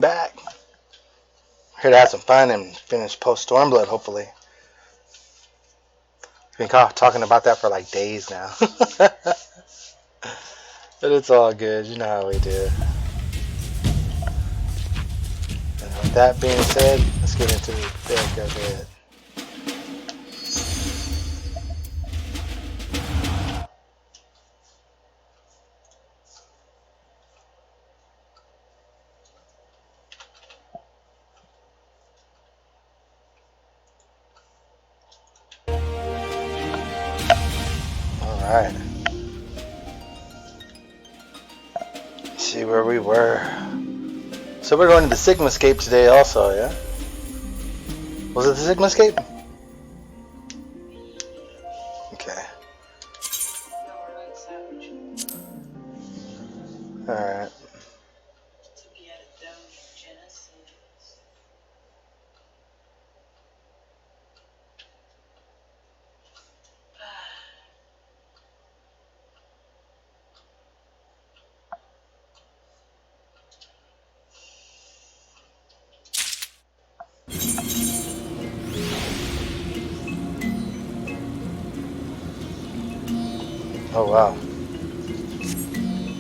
Back. Here to have some fun and finish post Stormblood, hopefully. Been talking about that for like days now. But it's all good, you know how we do. And with that being said, let's get into the thick of it. Alright. See where we were. So we're going to the Sigmascape today also, yeah? Was it the Sigmascape? Okay. Alright. Oh wow.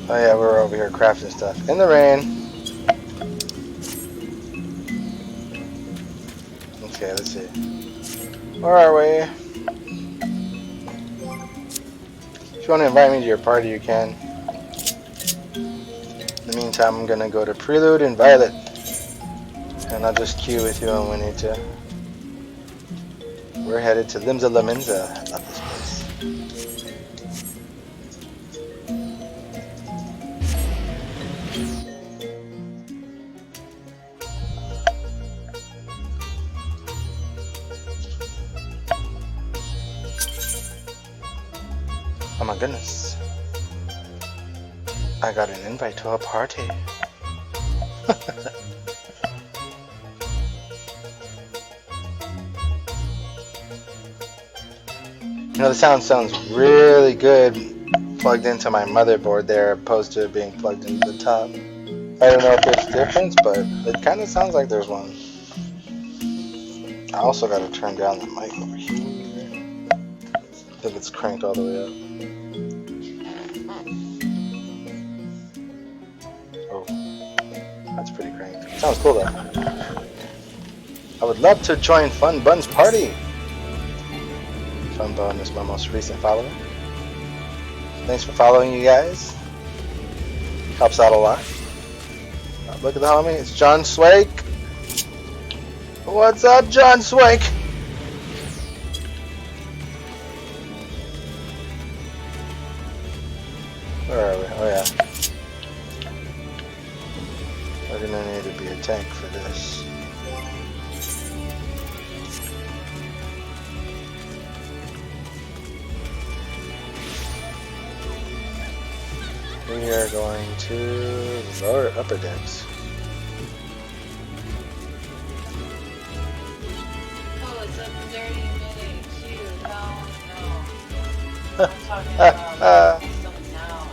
Oh yeah, we're over here crafting stuff. In the rain. Okay, let's see. Where are we? If you want to invite me to your party, you can. In the meantime, I'm gonna go to Prelude and Violet. And I'll just queue with you when we need to. We're headed to Lv70. I love this place. Oh my goodness. I got an invite to a party. You know, the sounds really good plugged into my motherboard there, opposed to it being plugged into the top. I don't know if there's a difference, but it kind of sounds like there's one. I also got to turn down the mic over here. I think it's cranked all the way up. Oh, that's pretty cranked. Sounds cool though. I would love to join Fun Bun's party. Fun Bun is my most recent follower. Thanks for following, you guys. Helps out a lot. Look at the homie. It's John Swake. What's up, John Swake? Where are we? Oh yeah. We're gonna need to be a tank for this. We are going to lower upper decks. Oh, it's a 30-minute queue. No. I'm talking about some now,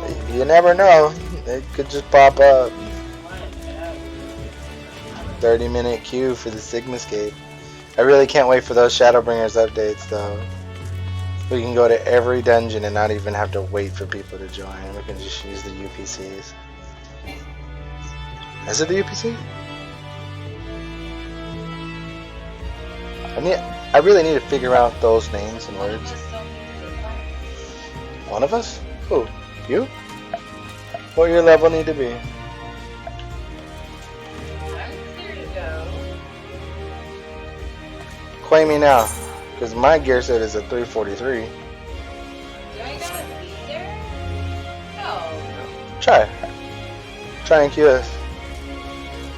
actually. You never know. It could just pop up. 30-minute queue for the Sigmascape. I really can't wait for those Shadowbringers updates though. We can go to every dungeon and not even have to wait for people to join. We can just use the UPCs. Is it the UPC? I really need to figure out those names and words. One of us? Who? You? What your level need to be? I'm clear to go. Claim me now. Because my gear set is a 343. Do I gotta be there? No. Try and queue us.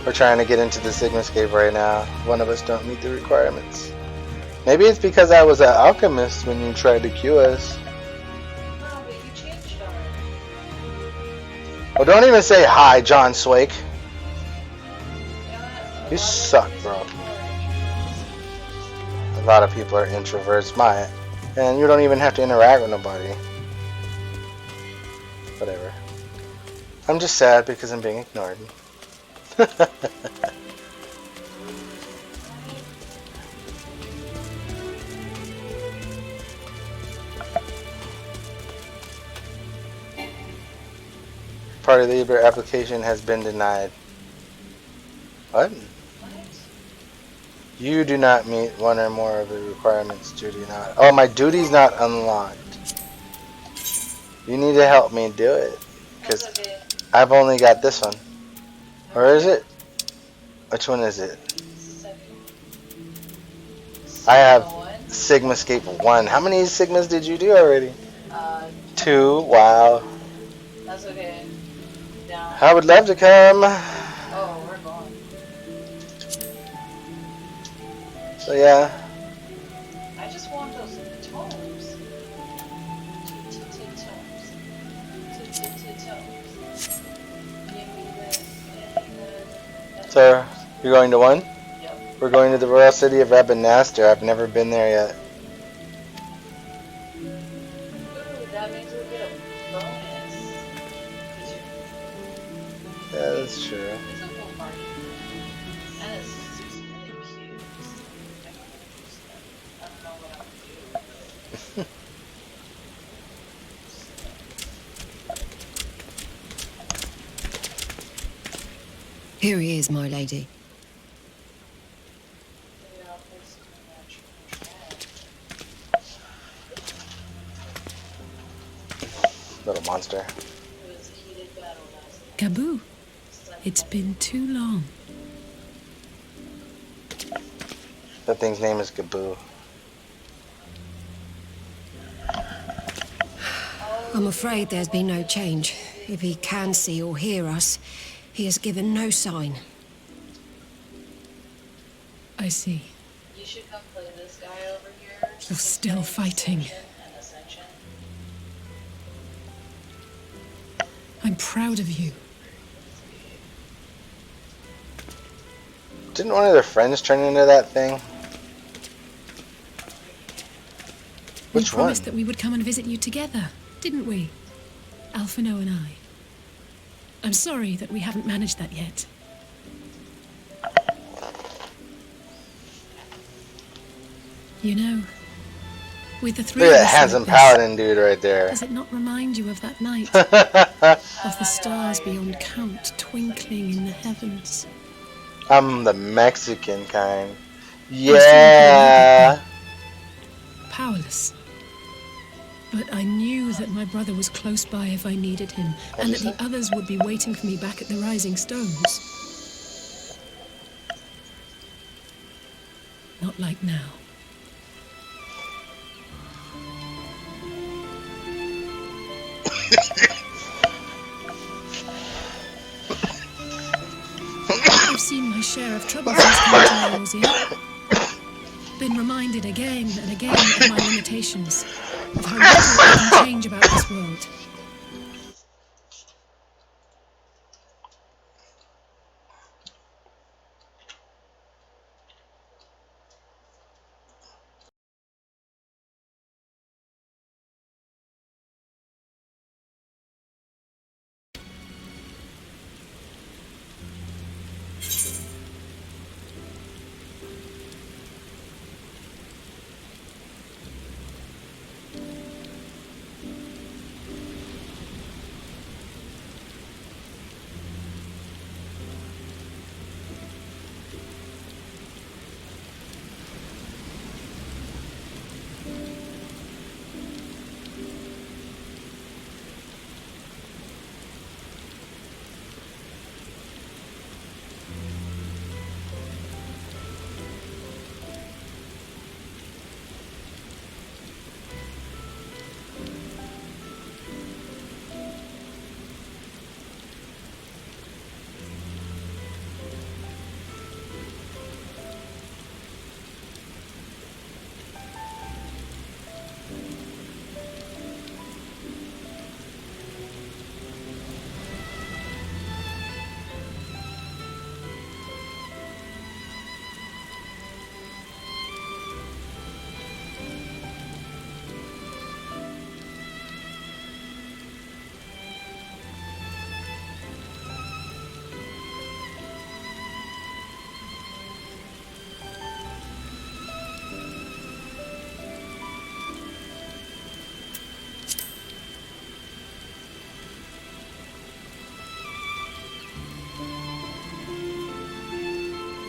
We're trying to get into the Sigmascape right now. One of us don't meet the requirements. Maybe it's because I was an alchemist when you tried to queue us. No, but you changed already. Well, don't even say hi, John Swake. Yeah, You suck, bro. A lot of people are introverts, and you don't even have to interact with nobody. Whatever. I'm just sad because I'm being ignored. Party Leader application has been denied. What? What? You do not meet one or more of the requirements. Duty not. Oh, my duty's not unlocked. You need to help me do it. That's Because okay. I've only got this one. Or is Okay. it? Which one is it? It's the second. I have Sigma 1. Sigmascape 1. How many Sigmas did you do already? 2. Wow. That's okay. Down. I would love to come. Oh, we're going. So yeah. I just want those tomes. Tomes. Tomes. Give me the So you're going to one? Yep. We're going to the royal city of Rabanastre. I've never been there yet. Ooh, that means we'll get a bonus. Yeah, that's true. It's a cool party. And it's 6-minute cubes. I don't know what I'm gonna do. Here he is, my lady. Maybe I'll place it in that trash. Little monster. It was a heated battle last night. Kaboo. It's been too long. That thing's name is Gaboo. I'm afraid there's been no change. If he can see or hear us, he has given no sign. I see. You should come play this guy over here. You're still fighting. And Ascension. I'm proud of you. Didn't one of their friends turn into that thing? We Which one? promised that we would come and visit you together, didn't we? Alphino and I. I'm sorry that we haven't managed that yet. You know, with the three Look of at that us handsome like this, paladin dude right there. does it not remind you of that night? Of the stars beyond count twinkling in the heavens? I'm the Mexican kind. still Yeah. Powerless. But I knew that my brother was close by if I needed him, and that the others would be waiting for me back at the Rising Stones. Not like now. I've seen my share of trouble since coming to Eorzea. Been reminded again and again of my limitations, of how little I can change about this world.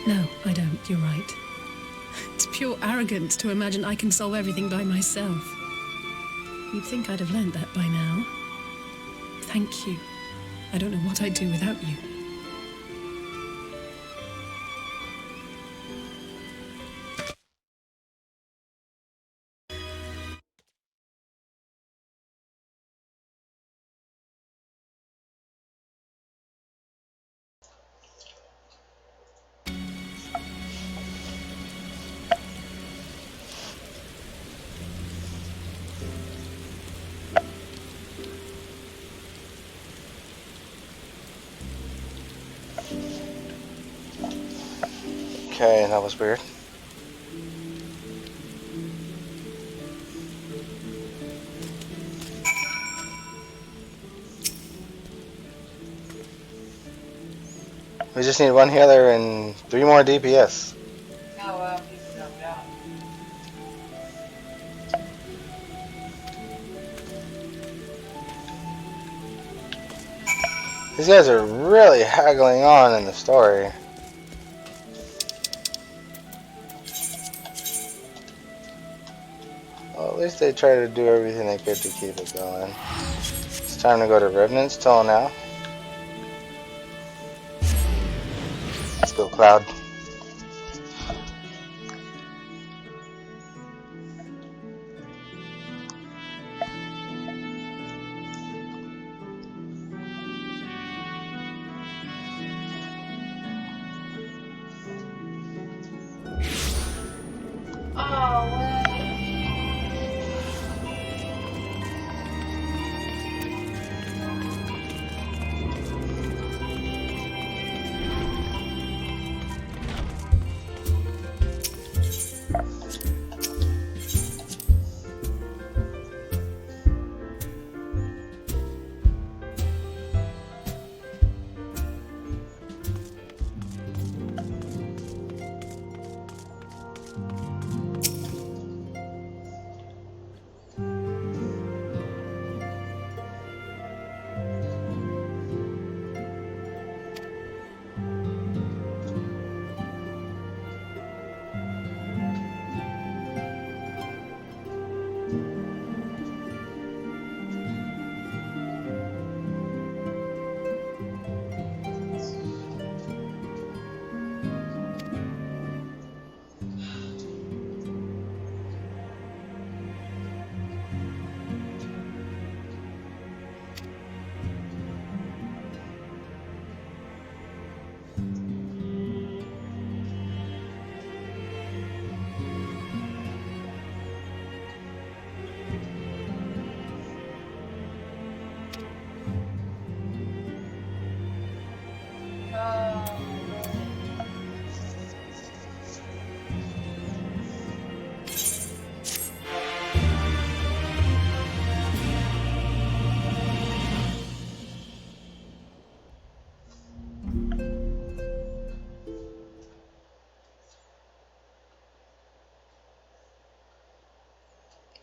No, I don't. You're right. It's pure arrogance to imagine I can solve everything by myself. You'd think I'd have learned that by now. Thank you. I don't know what I'd do without you. Okay, that was weird. We just need one healer and 3 more DPS. Oh wow, people dropped out. These guys are really haggling on in the story. Well, at least they try to do everything they could to keep it going. It's time to go to Revenant's Toll now. Let's go, Cloud. Oh, way.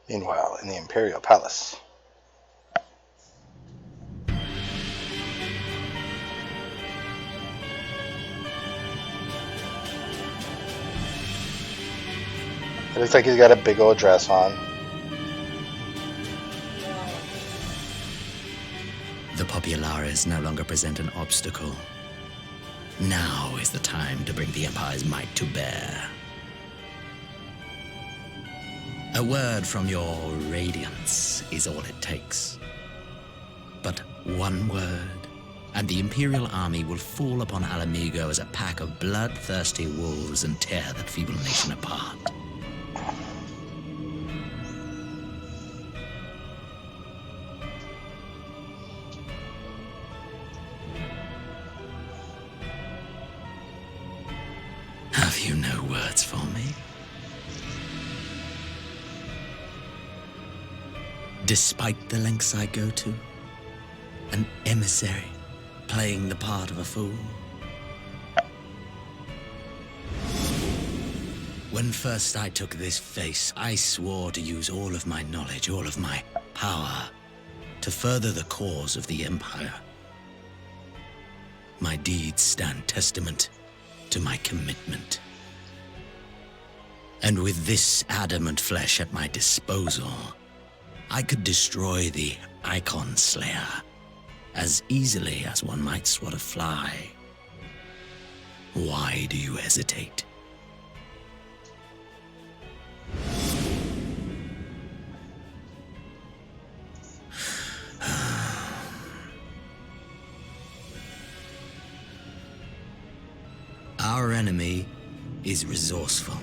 Meanwhile, in the Imperial Palace. It looks like he's got a big old dress on. The Populares no longer present an obstacle. Now is the time to bring the Empire's might to bear. A word from your radiance is all it takes. But one word, and the Imperial army will fall upon Alamigo as a pack of bloodthirsty wolves and tear that feeble nation apart. Have you no words for me? Despite the lengths I go to, an emissary playing the part of a fool. When first I took this face, I swore to use all of my knowledge, all of my power, to further the cause of the Empire. My deeds stand testament to my commitment. And with this adamant flesh at my disposal, I could destroy the Icon Slayer as easily as one might swat a fly. Why do you hesitate? Our enemy is resourceful.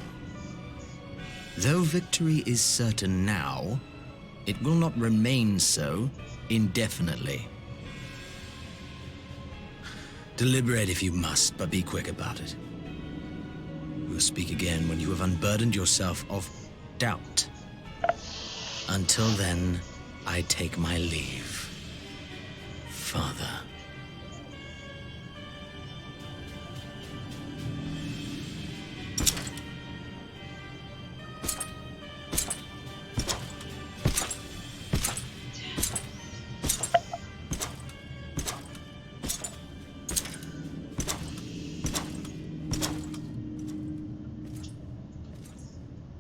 Though victory is certain now, it will not remain so indefinitely. Deliberate if you must, but be quick about it. We'll speak again when you have unburdened yourself of doubt. Until then, I take my leave, Father.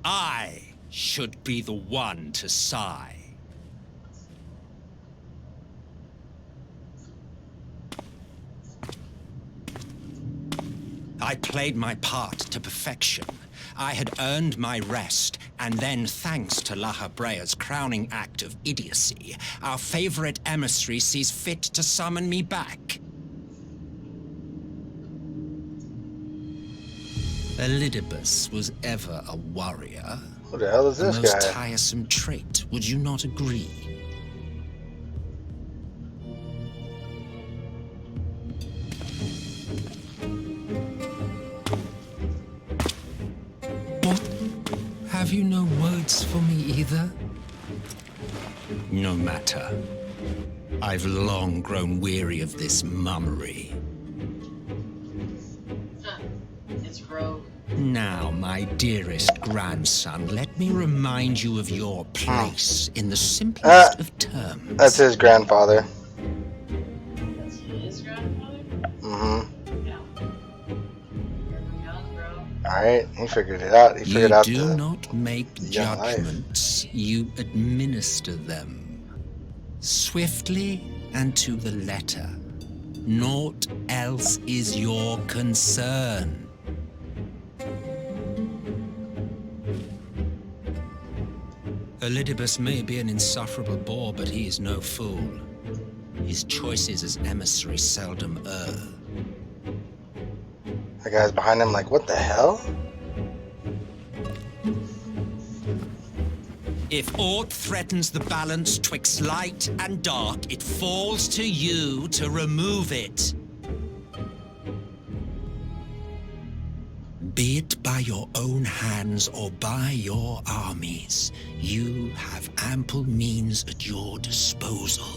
I should be the one to sigh. I played my part to perfection. I had earned my rest, and then, thanks to La Habrea's crowning act of idiocy, our favorite emissary sees fit to summon me back. Elidibus was ever a warrior. Who the hell is A this most guy? tiresome trait, would you not agree? What? Have you no words for me either? No matter. I've long grown weary of this mummery. It's rogue. Now, my dearest grandson, let me remind you of your place in the simplest of terms. That's his grandfather. That's his grandfather? Mm-hmm. Yeah. You're young, bro. Alright, he figured it out. He You figured out do the... not make young life. judgments, you administer them. Swiftly and to the letter. Naught else is your concern. Elidibus may be an insufferable bore, but he is no fool. His choices as emissary seldom err. The guy's behind him like, what the hell? If aught threatens the balance twixt light and dark, it falls to you to remove it. Be it by your own hands or by your armies, you have ample means at your disposal.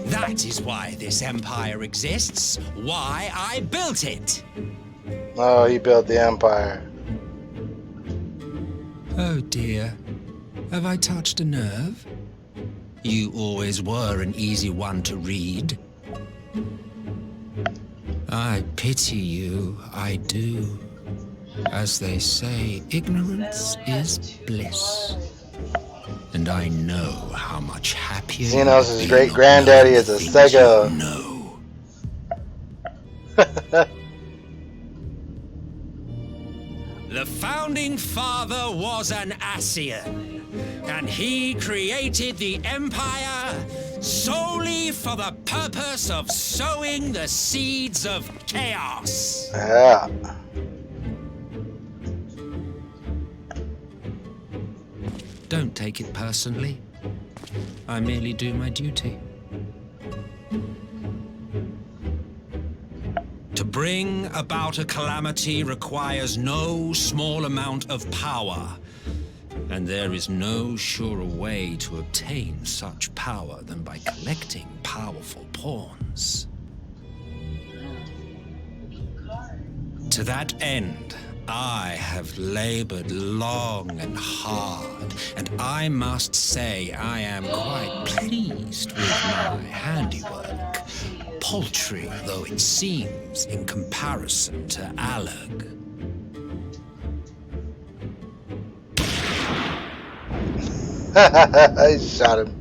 That is why this empire exists, why I built it. Oh, he built the empire. Oh dear, have I touched a nerve? You always were an easy one to read. I pity you, I do. As they say, ignorance is bliss. And I know how much happier Xenos' you'll be great-granddaddy knowing is a things Sego. you know. The founding father was an Ascian, and he created the Empire solely for the purpose of sowing the seeds of chaos. Yeah. Don't take it personally. I merely do my duty. To bring about a calamity requires no small amount of power, and there is no surer way to obtain such power than by collecting powerful pawns. To that end, I have labored long and hard, and I must say I am quite pleased with my handiwork, paltry though it seems in comparison to Alec. I shot him.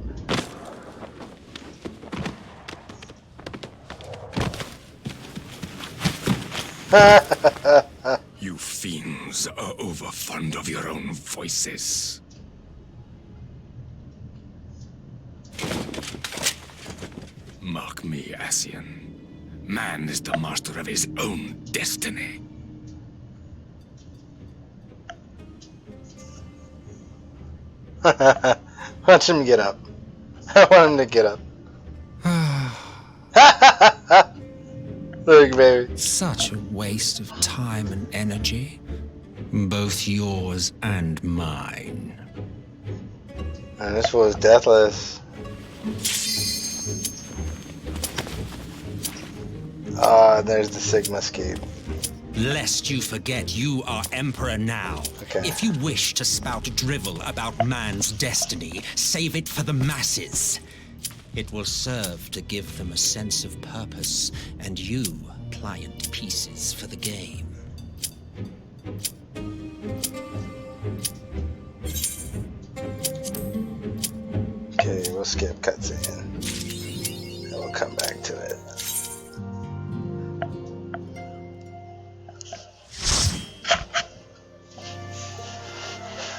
You fiends are overfond of your own voices. Mark me, Asian. Man is the master of his own destiny. Watch him get up. I want him to get up. Look, baby. Such a waste of time and energy, both yours and mine. And this was deathless. Ah, there's the Sigma scape. Lest you forget, you are Emperor now. Okay. If you wish to spout drivel about man's destiny, save it for the masses. It will serve to give them a sense of purpose, and you pliant pieces for the game. Okay, we'll skip cutscene. And we'll come back to it.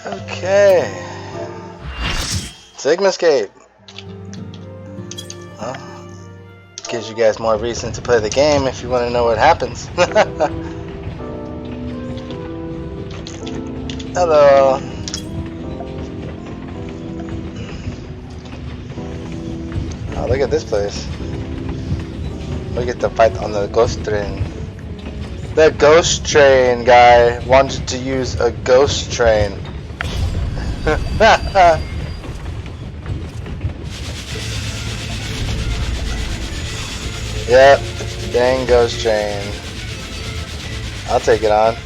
Okay. Sigmascape. Well, gives you guys more reason to play the game if you want to know what happens. Hello. Oh, look at this place. We get to fight on the ghost train. The ghost train guy wanted to use a ghost train. Yep, dang ghost train. I'll take it on.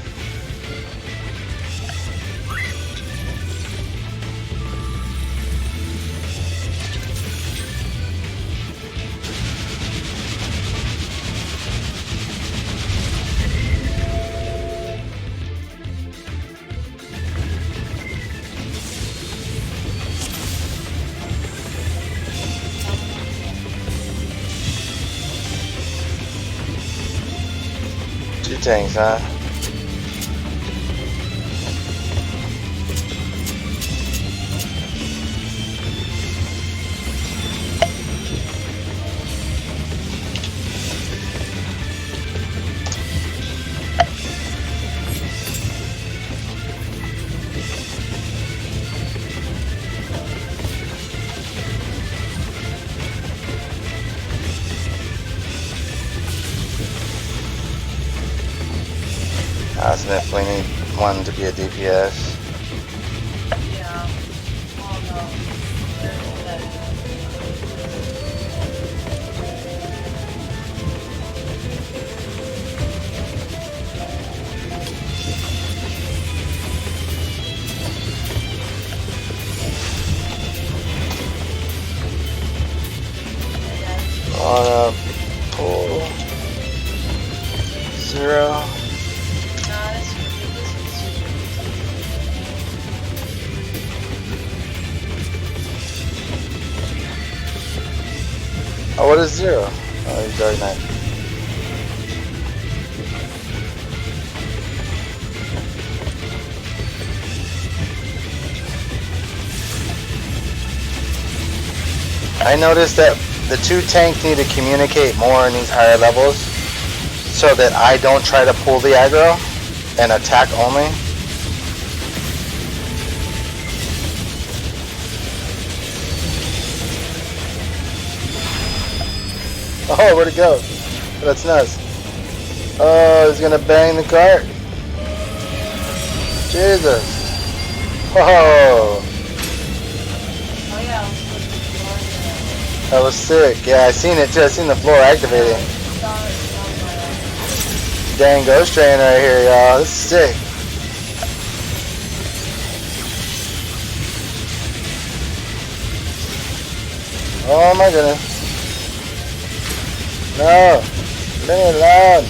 Two tanks, huh? I definitely need one to be a DPS. Yeah. Oh no. There's that. On a pull. 0. Nah, this one's Oh, what is 0? Oh, he's Dark Knight. I noticed that the two tanks need to communicate more in these higher levels so that I don't try to pull the aggro and attack only. Oh, where'd it go? That's nuts. Oh, he's gonna bang the cart. Jesus. Oh, Oh yeah. that was sick. Yeah, I seen it too. I seen the floor activating. Dang ghost train right here, y'all. This is sick. Oh my goodness. No! Leave me alone!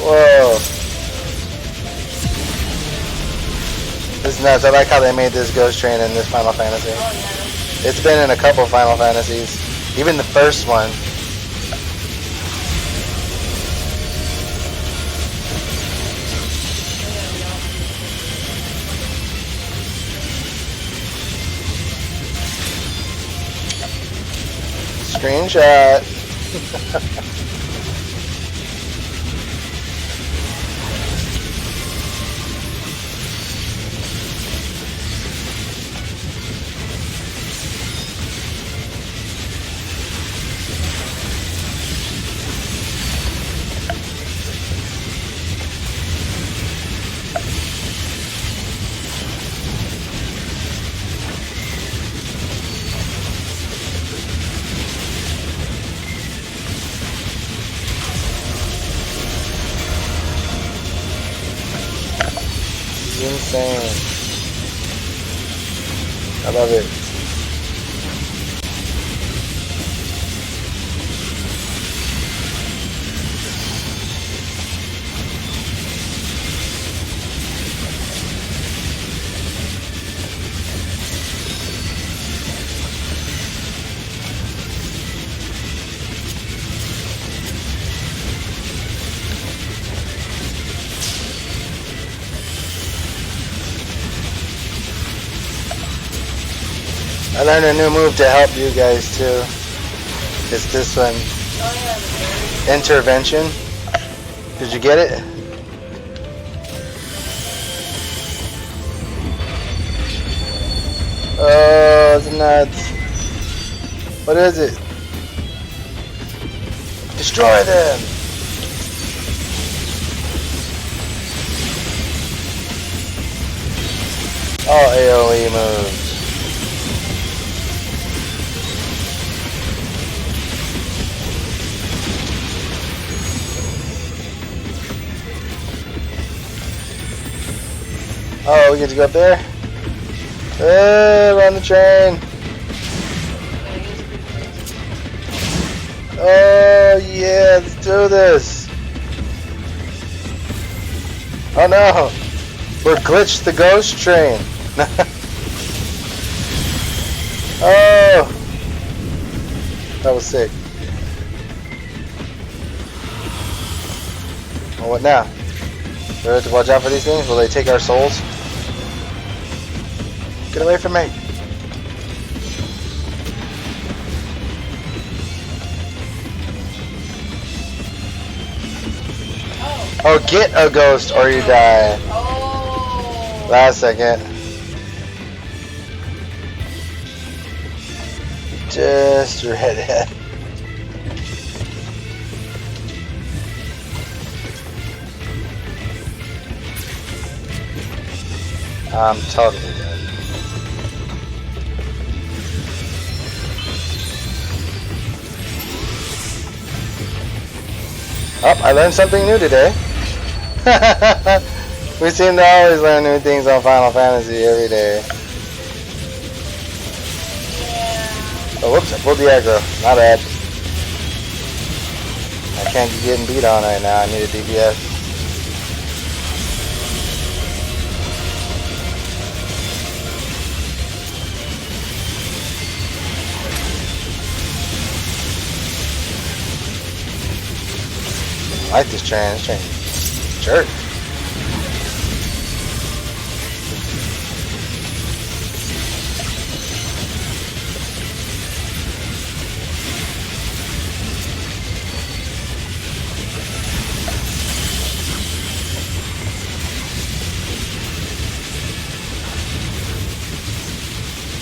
Whoa. This is nuts. I like how they made this ghost train in this Final Fantasy. It's been in a couple Final Fantasies. Even the first one. Screenshot. Insane. I love it. I learned a new move to help you guys too. It's this one. Oh yeah, Intervention. Did you get it? Oh, it's nuts. What is it? Destroy them! All AoE moves. Oh, we get to go up there? Run the train! Oh yeah, let's do this! Oh no! We're glitched the ghost train! Oh! That was sick. Well, what now? Do we have to watch out for these things? Will they take our souls? Get away from me! Oh, get a ghost or you die. Oh. Last second. Just read it. I'm totally dead. Oh, I learned something new today. We seem to always learn new things on Final Fantasy every day. Yeah. Oh, whoops, I pulled the aggro. My bad. I can't be getting beat on right now. I need a DPS. I like this train. This train jerk.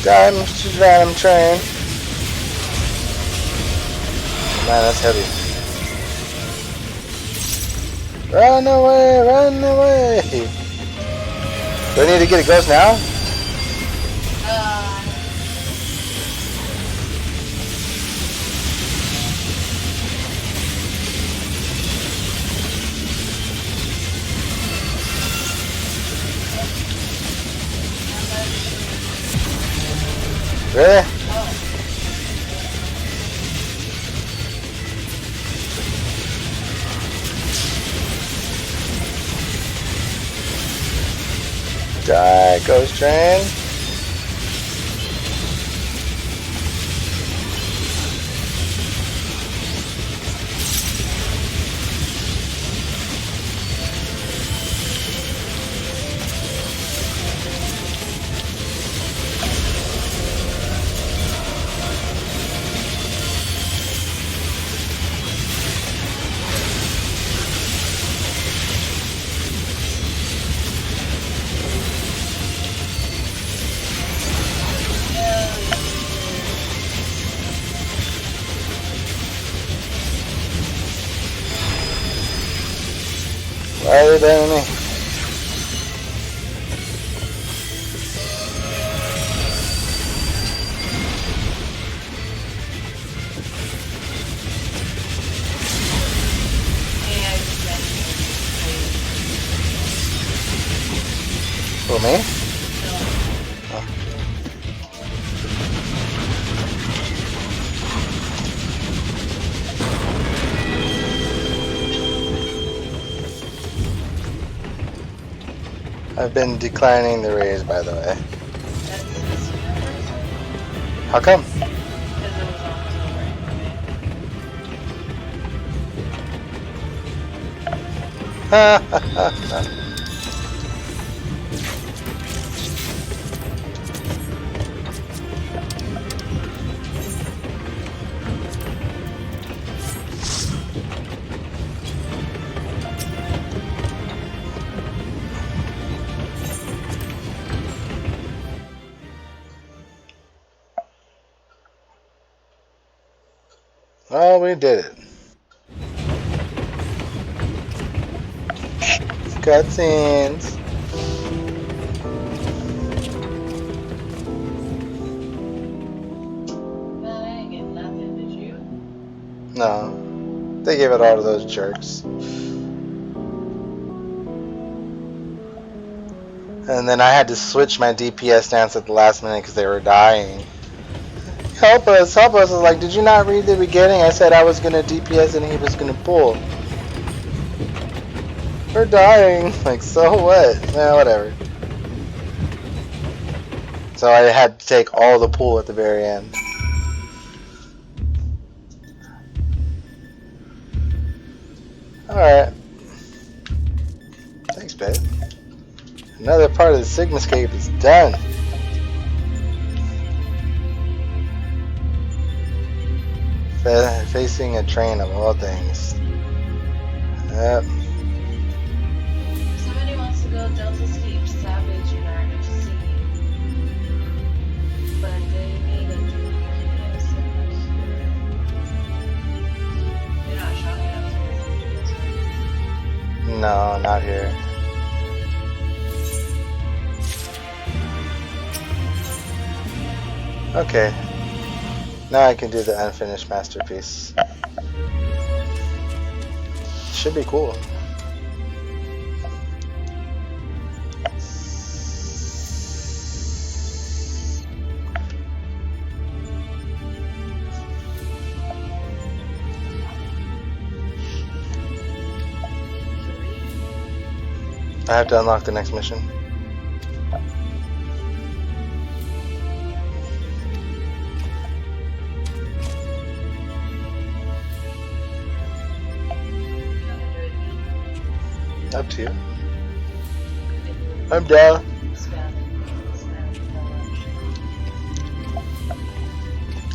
Damn train. Man, that's heavy. Run away, run away! Do I need to get a ghost now? Really? Die, Ghost Train. Why are they banning me? For me? I've been declining the raise, by the way. How come? Because it was October anyway. Oh, we did it. Cutscenes. Man, I didn't get nothing, did you? No. They gave it all to those jerks. And then I had to switch my DPS stance at the last minute because they were dying. Help us, help us. I was like, did you not read the beginning? I said I was going to DPS and he was going to pull. We're dying. Like, so what? Eh, whatever. So I had to take all the pull at the very end. Alright. Thanks, babe. Another part of the Sigmascape is done. Facing a train of all things. Yep. Somebody wants to go Delta Steep, Savage, and RFC. But they need a DPS. You're not showing up to this, right? No, not here. Okay. Now I can do the unfinished masterpiece. Should be cool. I have to unlock the next mission. Up to you. I'm down.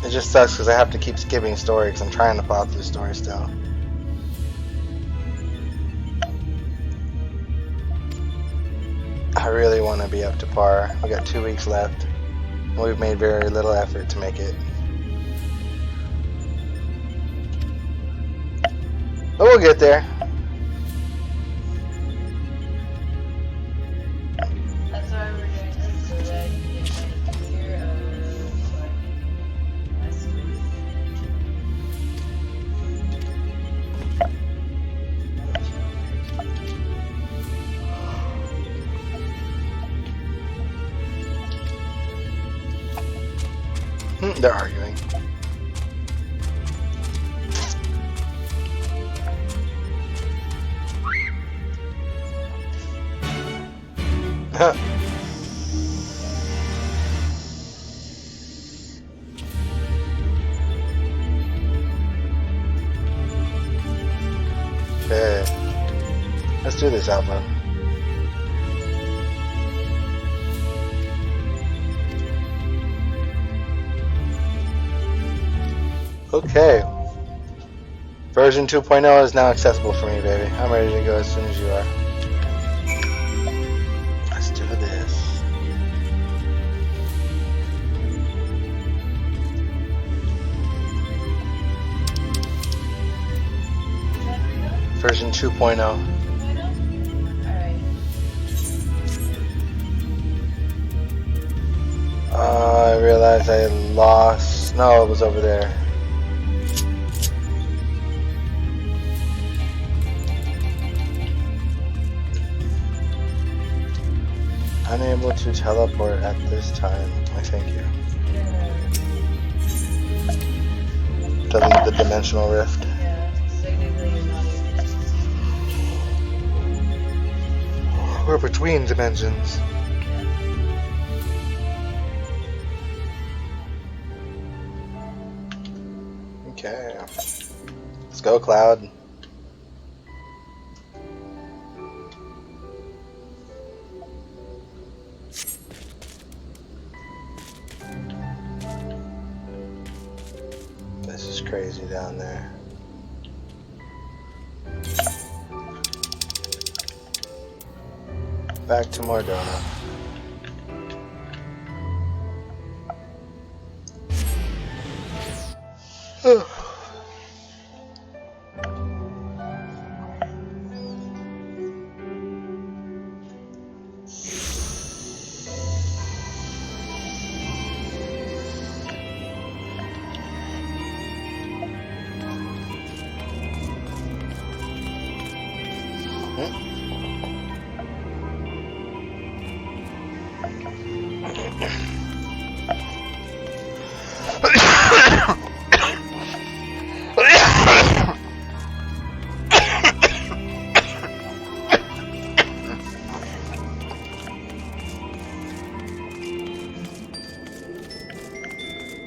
It just sucks because I have to keep skipping story because I'm trying to follow through the story still. I really want to be up to par. We got 2 weeks left. And we've made very little effort to make it. But we'll get there. That's why we're doing this, so that you get an idea of what that's They're arguing. Okay. Let's do this, Alpha. Okay. Version 2.0 is now accessible for me, baby. I'm ready to go as soon as you are. Let's do this. Version 2.0. I realized I lost. No, it was over there. Unable to teleport at this time. I thank you. Doesn't the dimensional rift? Yeah, technically you're not even. We're between dimensions. Okay. Let's go, Cloud. This is crazy down there. Back to Mordona.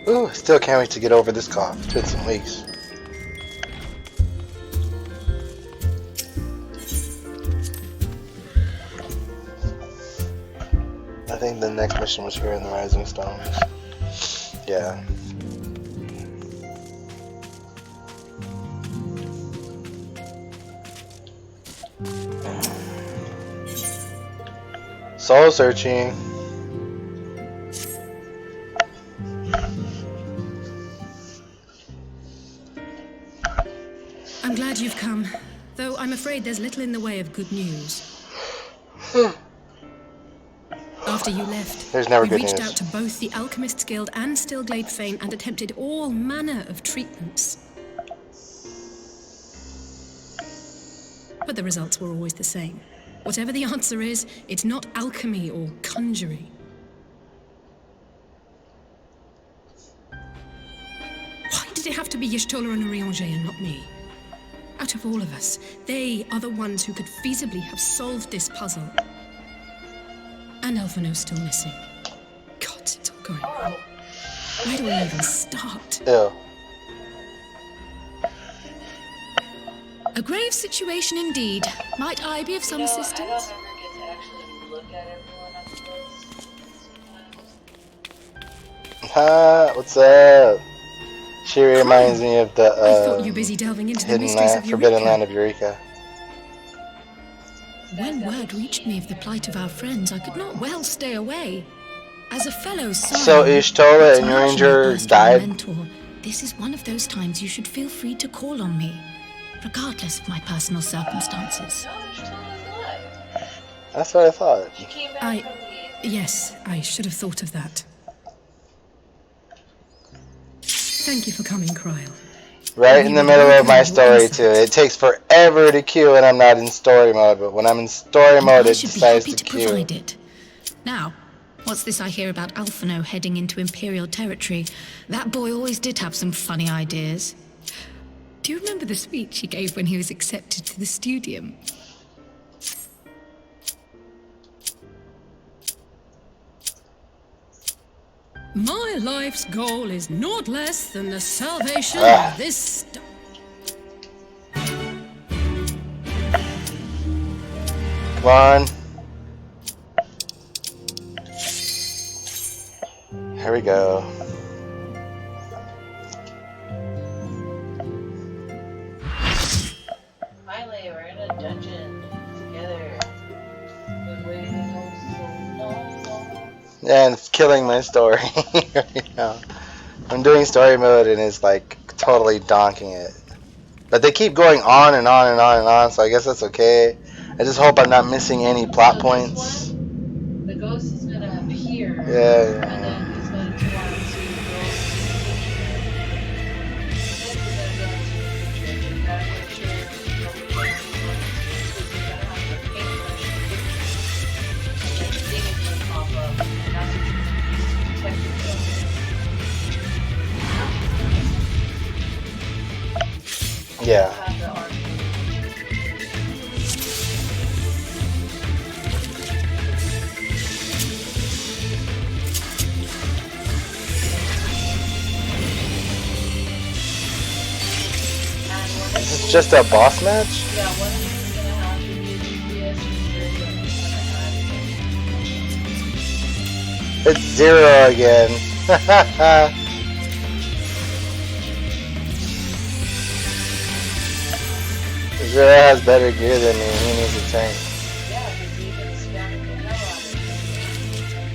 Ooh, still can't wait to get over this cough. It's been some weeks. I think the next mission was here in the Rising Stones. Yeah. Soul searching. I'm glad you've come, though I'm afraid there's little in the way of good news. After you left, There's never we good reached news. out to both the Alchemists Guild and Stillglade Fane and attempted all manner of treatments. But the results were always the same. Whatever the answer is, it's not alchemy or conjuring. Why did it have to be Y'shtola and Urianger and not me? Out of all of us, they are the ones who could feasibly have solved this puzzle. And Elfino's still missing. God, it's all going wrong. Where do I even start? Ew. A grave situation indeed. Might I be of some assistance? I don't ever get to actually look at everyone up close. Ha, what's up? She reminds me of the I thought you were busy delving into the hidden mysteries land, of forbidden Eureka. land of Eureka. When word reached me of the plight of our friends, I could not well stay away. As a fellow son, So Y'shtola and not much Urianger may ask died? my mentor, this is one of those times you should feel free to call on me, regardless of my personal circumstances. No, there's still alive. That's what I thought. She came back from the... Yes, I should have thought of that. Thank you for coming, Kryl. Right in the middle of my story too. It takes forever to queue and I'm not in story mode, but when I'm in story mode I it should be decides happy to to queue. provide it. Now, What's this I hear about Alphino heading into Imperial territory? That boy always did have some funny ideas. Do you remember the speech he gave when he was accepted to the Studium? My life's goal is naught less than the salvation of this star. Come on. Here we go. Finally, we're in a dungeon together. Been waiting so long. And it's killing my story right now. I'm doing story mode and it's like totally donking it. But they keep going on and on and on and on, so I guess that's okay. I just hope I'm not missing any plot So points. the ghost is gonna appear, Yeah. and then he's going to want to go into the future. Then we're gonna go into the future. You gotta make sure nobody knows because you're gonna have to paintbrush the picture, and then the thing is gonna pop up, and that's what you're gonna use to detect yourself. Yeah. Have the art. It's just a boss match? Yeah, one of these is gonna have to be a GPS, and the other is gonna It's 0 again. Zero has better gear than me. He needs a tank. yeah, because you've been spamming the hell out of it.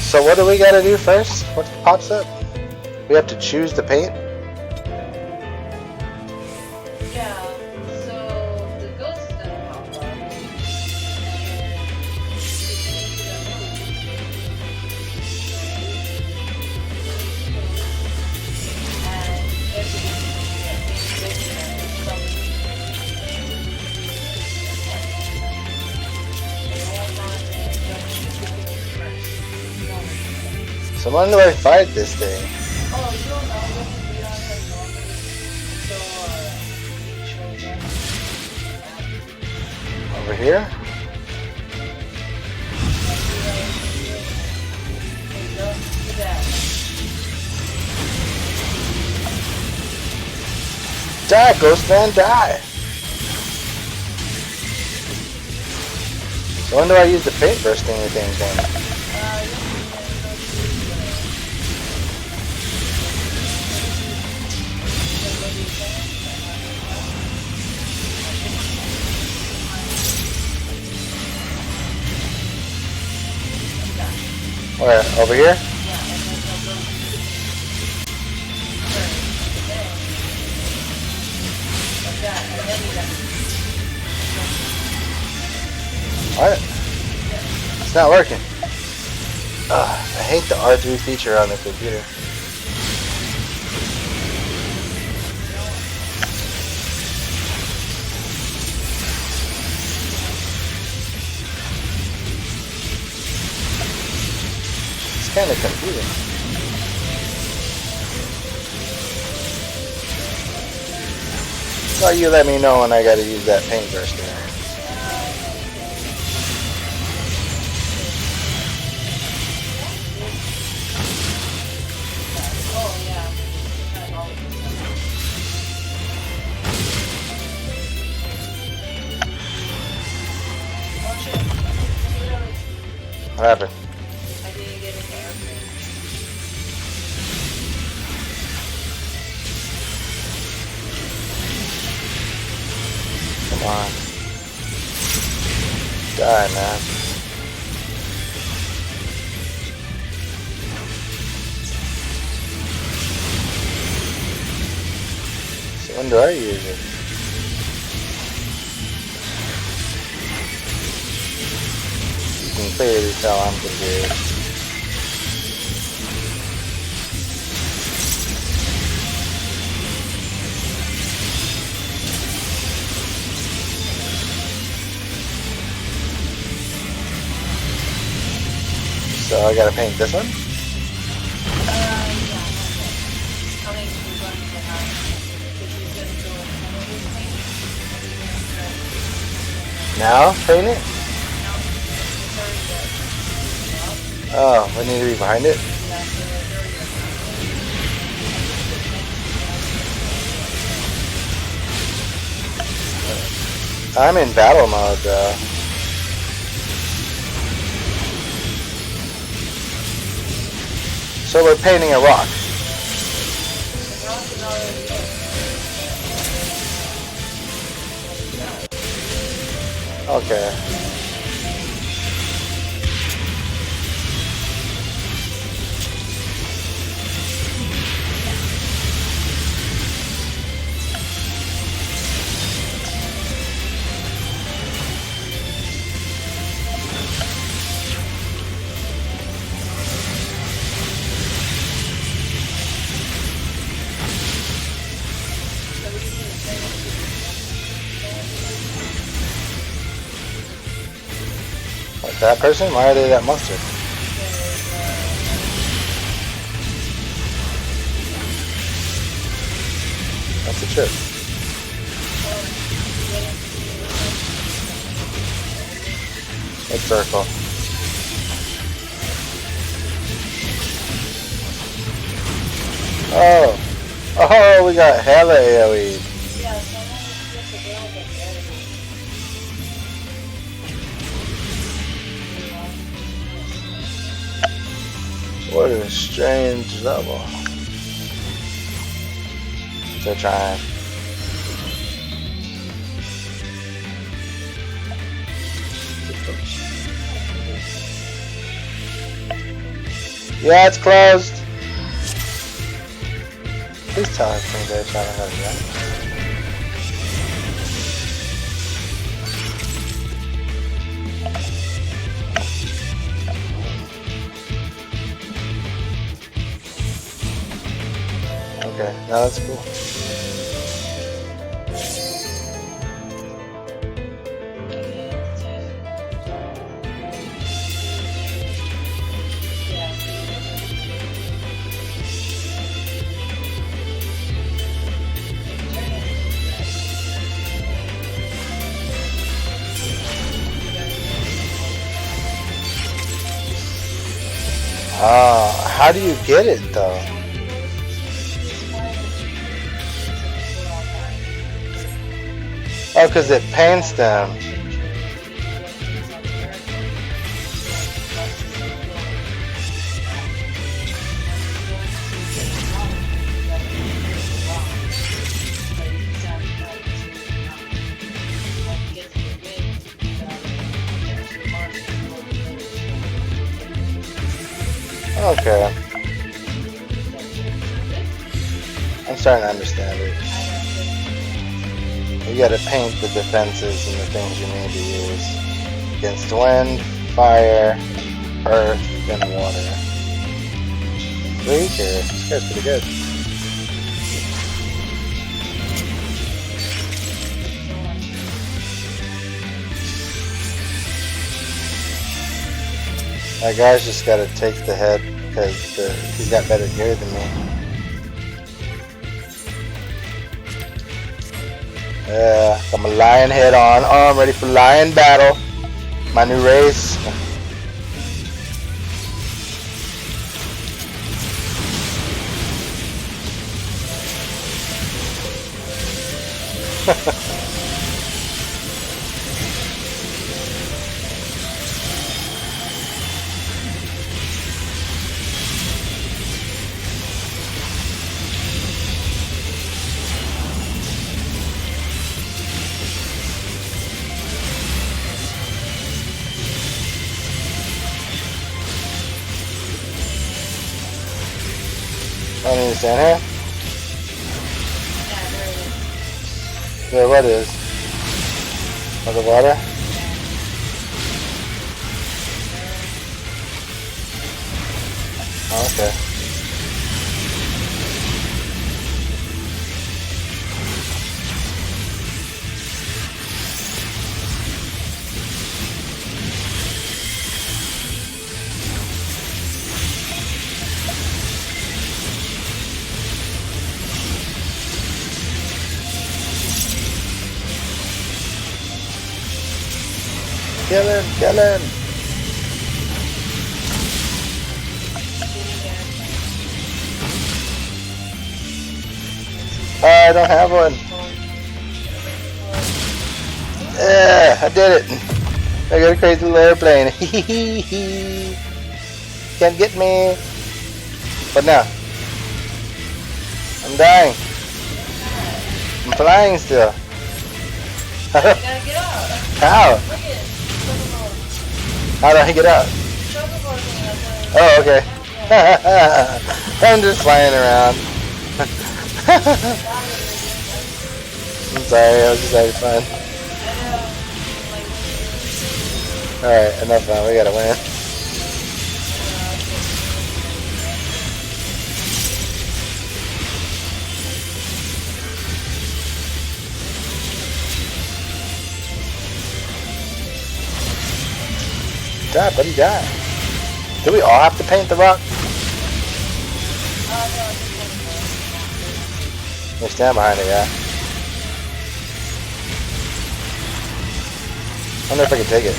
So what do we gotta do first? What pops up? We have to choose the paint? Yeah, so the ghost is gonna pop up. And So when do I fight this thing? oh, you don't know, we don't have normally. So, each one again. Over here? Die, Ghost Man, die! So when do I use the paint bursting things then? Where? Over here? What? It's not working. I hate the R3 feature on the computer. It's kind of confusing. Well, you let me know when I gotta use that paint burster. What happened? I didn't get an airplane. Come on. Die, man. So when do I use it? You can clearly tell I'm confused. So I gotta paint this one? Yeah, okay. How many blue buttons do I have? Because you said to go in front of this paint. Now? Paint it? Now, it's already good. Oh, we need to be behind it? Yeah, so it's already good. I'm in battle mode though. So we're painting a rock. The rock is already there. Okay. What, that person? Why are they that monster? That's a trip. It's circle. Oh! Oh, we got hella AoE. Yeah, someone just available there. What a strange level. They're trying. Yeah, it's closed. Please tell us when they're trying to hurry up. Okay, now that's cool. How do you get it though? Oh, because it paints them. Okay. I'm starting to understand it. You gotta paint the defenses and the things you need to use against wind, fire, earth, and water. Weaker. This guy's pretty good. That guy's just gotta take the head because he's got better gear than me. Yeah, got my lion head on. Oh, I'm ready for lion battle. My new race. I need to stand here? Yeah, what is? Oh, the water? Oh, okay. Kill him, kill him. I don't have one. Yeah, I did it. I got a crazy little airplane. Can't get me. But now, I'm dying. I'm flying still. Gotta get out. How? Look at it. Chocobo. How do I get out? Chocobo thing. Oh, okay. I'm just flying around. I'm sorry, I was just having fun. Alright, enough fun. We gotta win. Die, buddy, die. Do we all have to paint the rock? We'll stand behind it, yeah. I wonder if I can take it.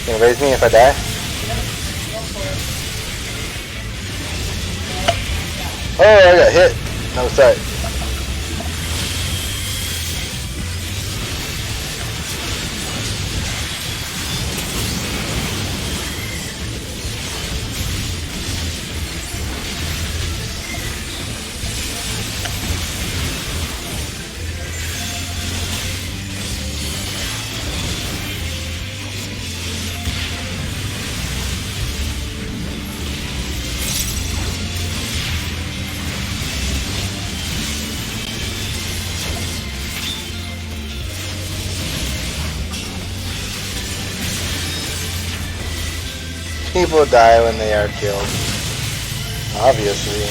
Can it raise me if I die? Oh, I got hit. No, sorry. People die when they are killed. Obviously.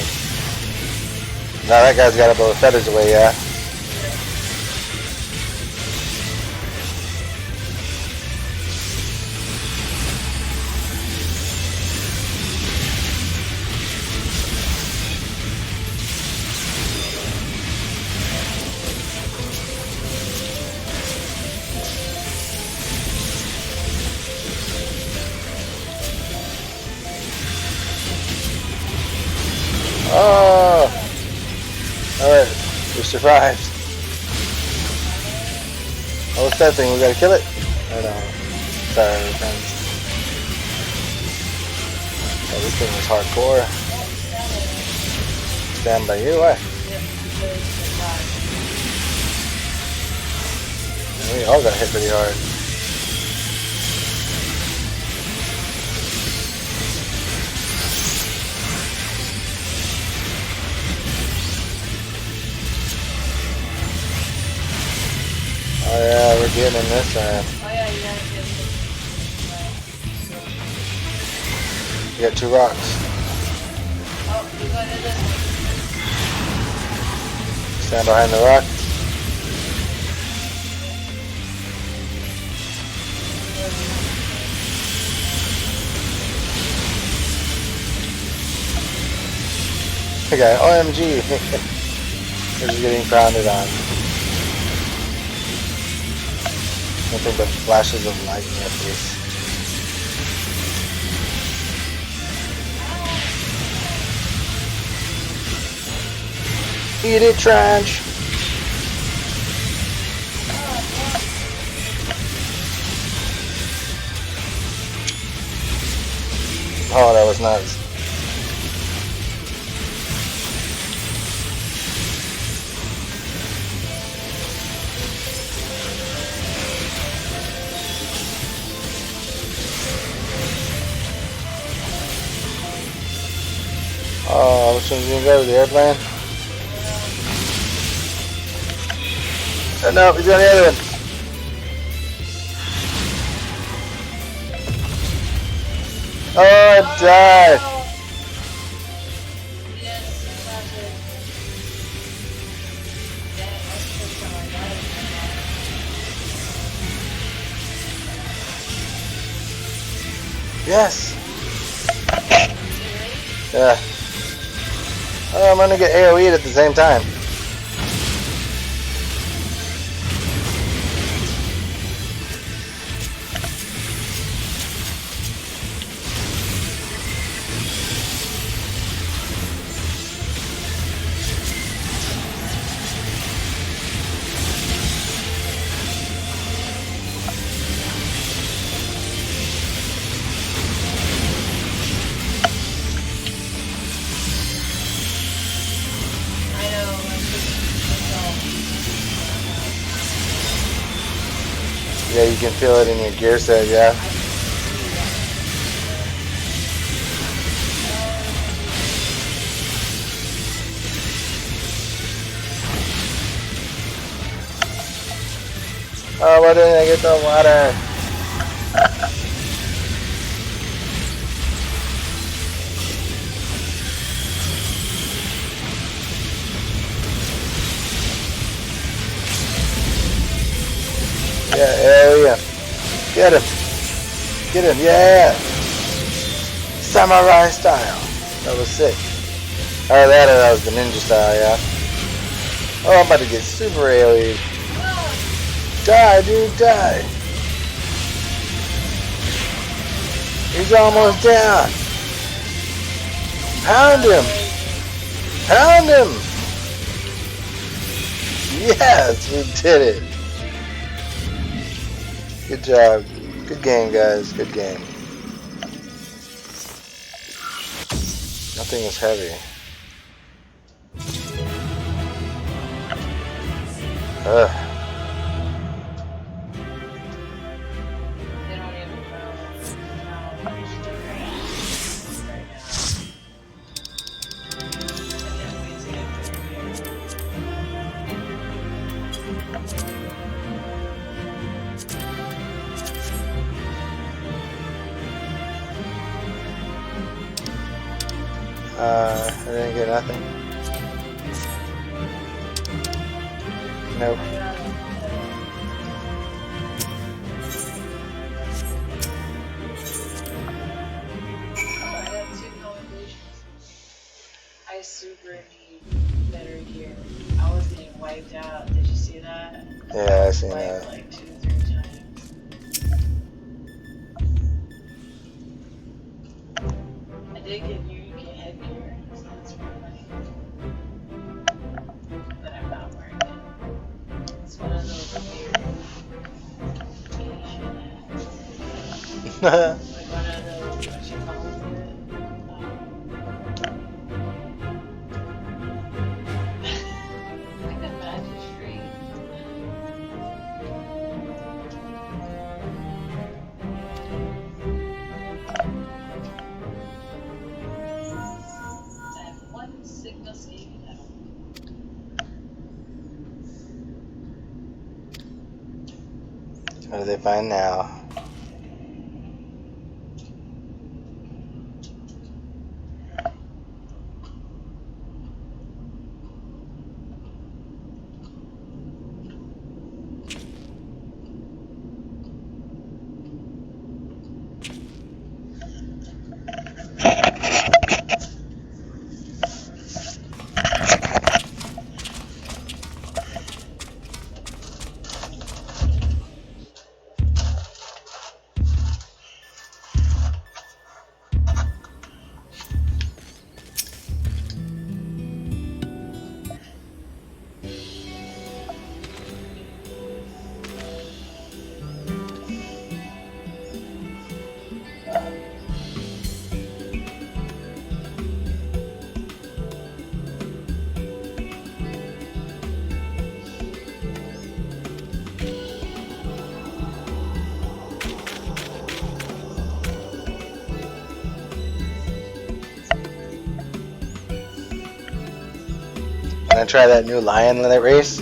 Now that guy's got to blow the feathers away, yeah. Oh! Alright, we survived. Oh, what's that thing? We gotta kill it? Oh no. Sorry, friends. Oh, this thing is hardcore. Stand by you, why? We all got hit pretty hard. Oh yeah, we're getting in this time. Oh yeah, you gotta get it. We got 2 rocks. Oh, you gotta do this one. Stand behind the rock. Okay, OMG. We're just getting grounded on. Nothing but flashes of light in your face. Eat it, Trench! Oh, that was nuts. Oh, which one's gonna go to the airplane? Oh, no, he's on the other one. Oh, I died. Yes, that's it. Damn, that's the first time I died. Yes. Yeah. Oh, I'm gonna get AoE'd at the same time. Yeah, you can feel it in your gear set, yeah. Oh, why didn't I get the water? Yeah, hell yeah. Get him. Get him, yeah. Samurai style. That was sick. Oh, that was the ninja style, yeah. Oh, I'm about to get super AoE. Die, dude, die. He's almost down. Pound him. Pound him. Yes, we did it. Good job. Good game, guys. Good game. Nothing is heavy. Ugh. They don't even know how much they're right now. I can't wait to get through here. I didn't get nothing. Nope. I got 2 commendations. I super need better gear. I was getting wiped out. Did you see that? Yeah, I seen Wiped that. like 2 or 3 times. I did get new headgear, so that's pretty nice. But I'm not wearing it. It's one of those weird Asian hats. Like one of those, what you call it? Like a magistrate. I have 1 Sigma skating medal. What do they find now? When I try that new lion race,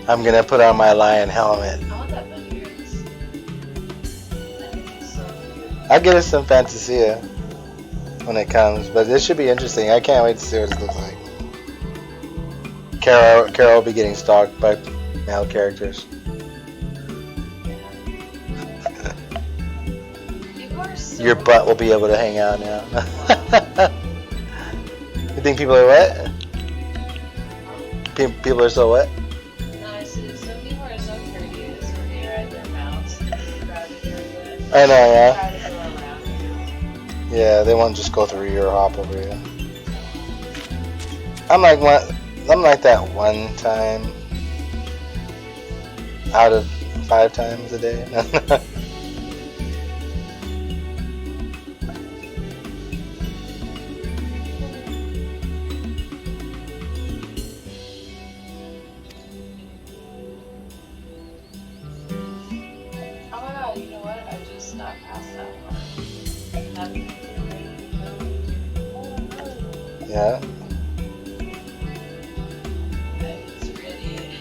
I'm gonna put on my lion helmet. I want that bunny ears. That is so cute. I'll get us some Fantasia when it comes, but this should be interesting. I can't wait to see what it looks like. Carol will be getting stalked by male characters. People are so Your butt will be able to hang out now. You think people are what? People are so what? No, I see. Some people are so courteous when they ride their mounts in the crowded area. I know, yeah. Try to go around you. Yeah, they won't just go through you or hop over you. I'm like that one time out of 5 times a day. not past that one. Yeah. It's really.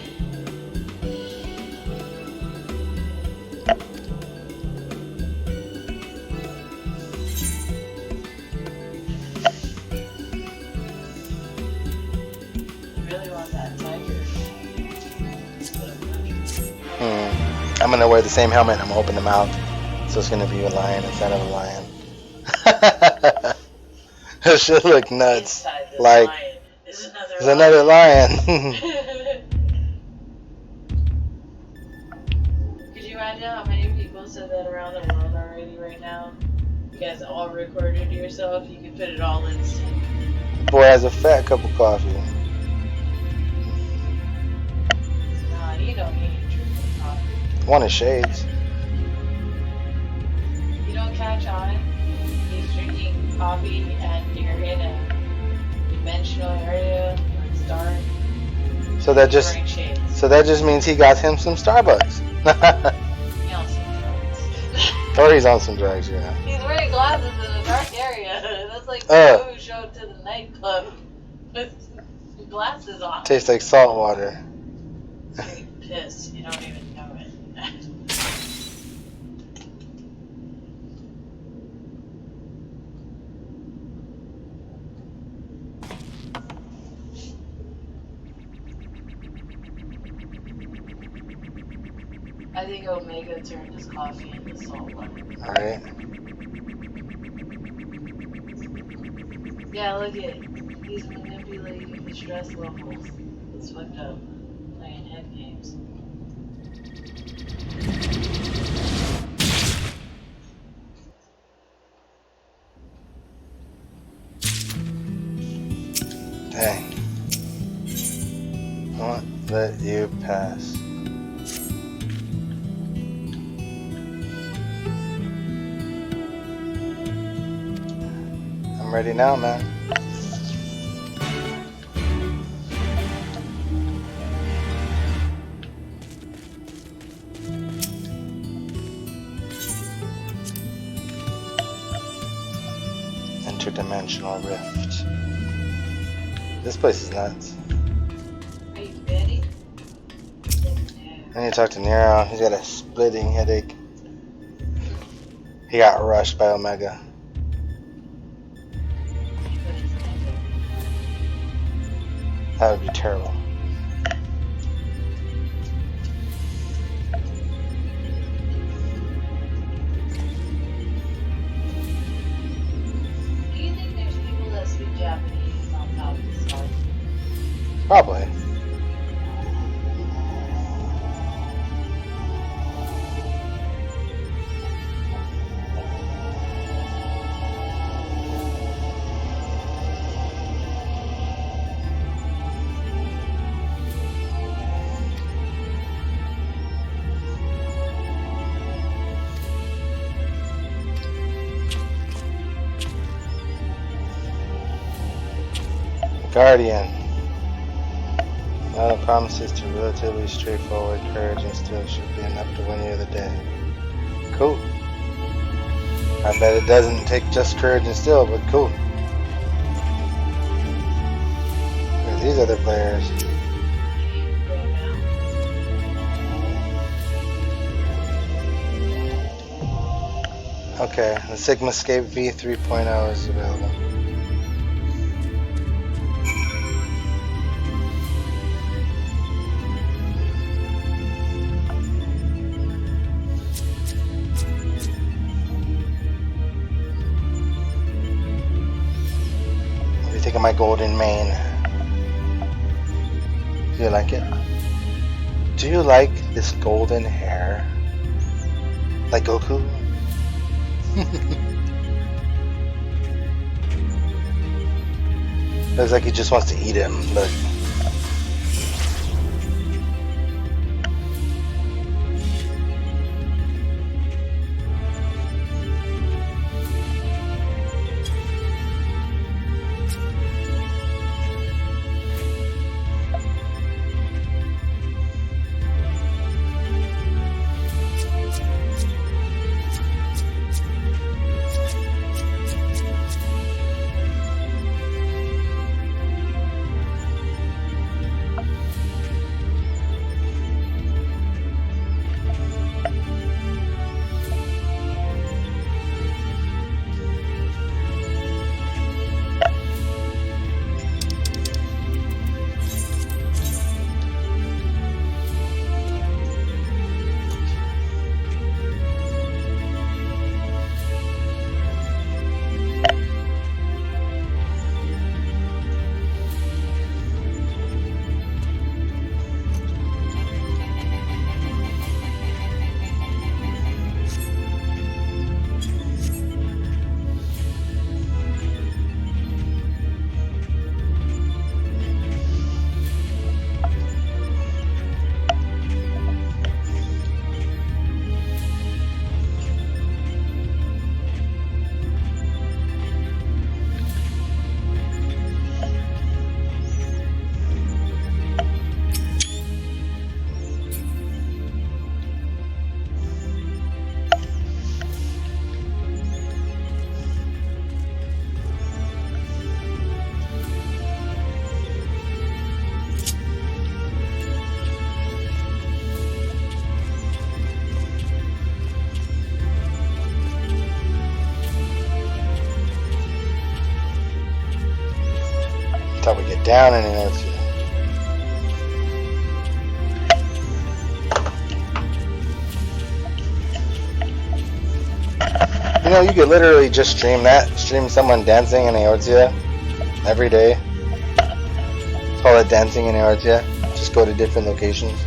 Really want that tiger. I'm gonna wear the same helmet. I'm gonna open the mouth, so it's gonna be a lion instead of a lion. It should look nuts. Inside this Like lion is another there's another lion. Could you imagine how many people said that around the world already right now? You guys all recorded yourself. You could put it all in sync. Boy has a fat cup of coffee. Nah, you don't need triple coffee. One is shades. You don't catch on. He's drinking coffee and you're in a dimensional area where it's dark. So that just Wearing shades. means he got him some Starbucks. He on some drugs. Or he's on some drugs, yeah. He's wearing glasses in a dark area. That's like people who showed to the nightclub with glasses on. Tastes like salt water. Straight piss. You don't even know it. I think Omega turned his coffee into salt water. Alright. Yeah, look at it. He's manipulating the stress levels. It's fucked up. Playing head games. Dang. Won't let you pass. I'm ready now, man. Interdimensional rift. This place is nuts. Are you ready? I need to talk to Nero. He's got a splitting headache. He got rushed by Omega. That would be terrible. Do you think there's people that speak Japanese on top of the stars? Probably. Guardian. Not a promises to relatively straightforward courage and still should be enough to win you the day. Cool. I bet it doesn't take just courage and still, but cool. Look at these other players. Okay, the Sigma Scape V 3.0 is available. Think of my golden mane. Do you like it? Do you like this golden hair? Like Goku? Looks like he just wants to eat him. Look. down in Earthia. You know, you could literally just stream that. Stream someone dancing in Eortia every day. Call it dancing in Eortia. Just go to different locations.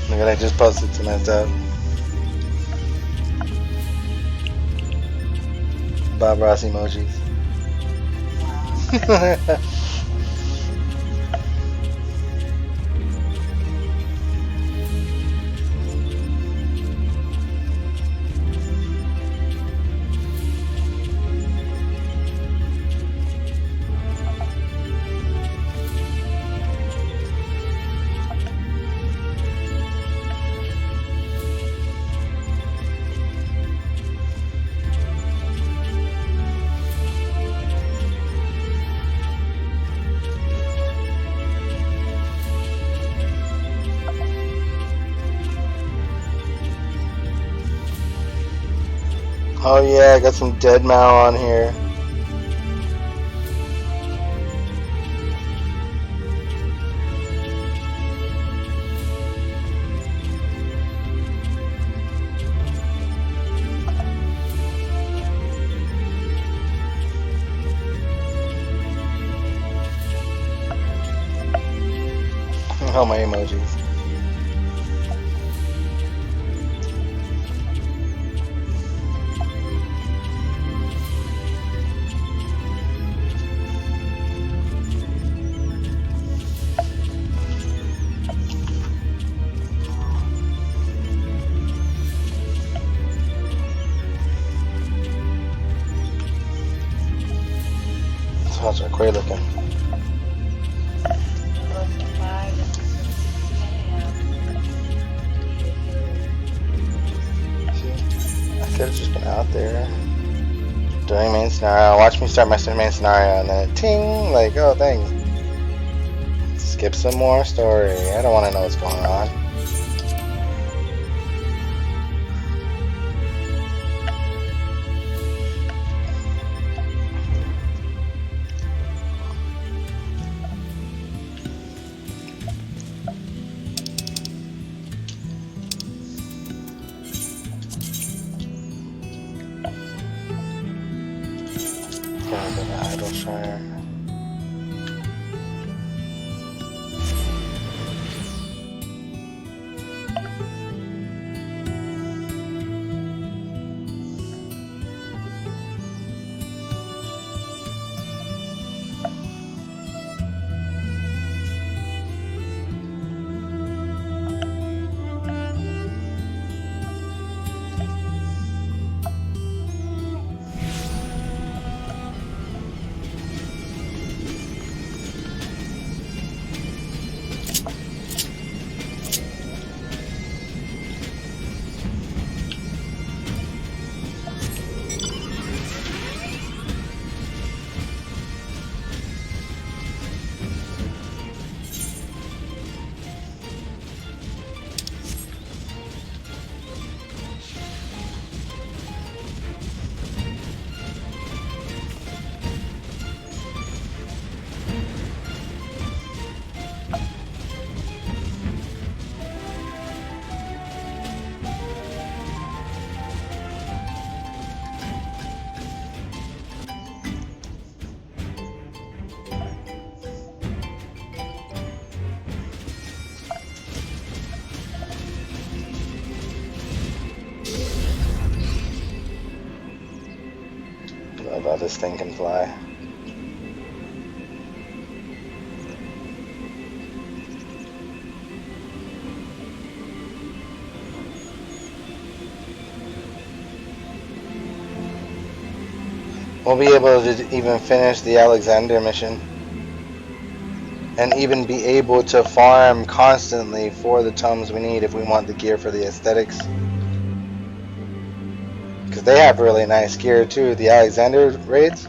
Look at I just posted to myself. Bob Ross emojis. Oh yeah, I got some dead Mao on here. Oh, my emojis. How's our queer looking? I could have just been out there doing main scenario. Watch me start my main scenario and then ting, like, oh thanks. Skip some more story. I don't want to know what's going on. Gonna go to Idleshire. this thing can fly. We'll be able to even finish the Alexander mission. And even be able to farm constantly for the tomes we need if we want the gear for the aesthetics. Because they have really nice gear too. The Alexander raids,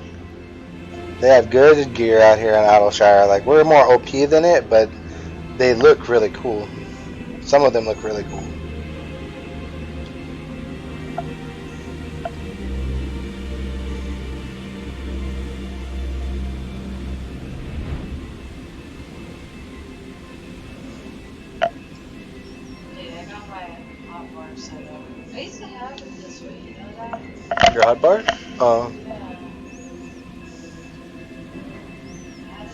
they have good gear out here in Adelshire. Like, we're more OP than it, but they look really cool. Some of them look really cool. Yeah, I got my hot bar set up. I used to have it this way, you know that? Your hotbar? Oh. Yeah. I had it.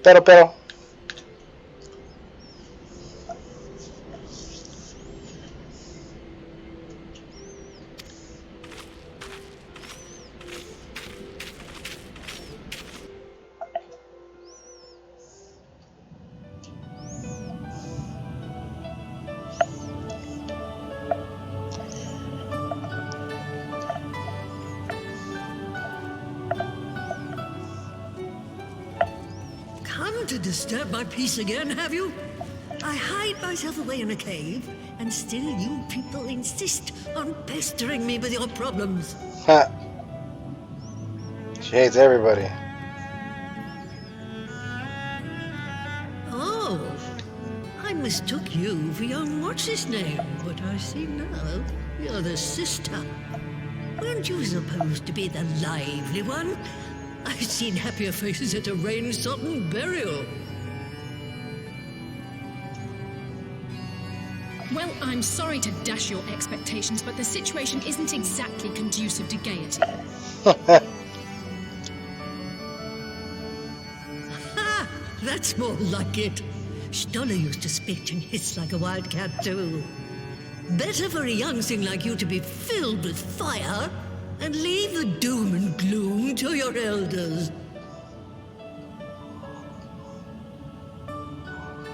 Pero. Come to disturb my peace again, have you? I hide myself away in a cave, and still you people insist on pestering me with your problems. Huh. She hates everybody. Oh, I mistook you for young what's-his-name, but I see now you're the sister. Weren't you supposed to be the lively one? I've seen happier faces at a rain-sodden burial. Well, I'm sorry to dash your expectations, but the situation isn't exactly conducive to gaiety. Ha! That's more like it. Stoller used to spit and hiss like a wildcat too. Better for a young thing like you to be filled with fire and leave the doom and gloom to your elders.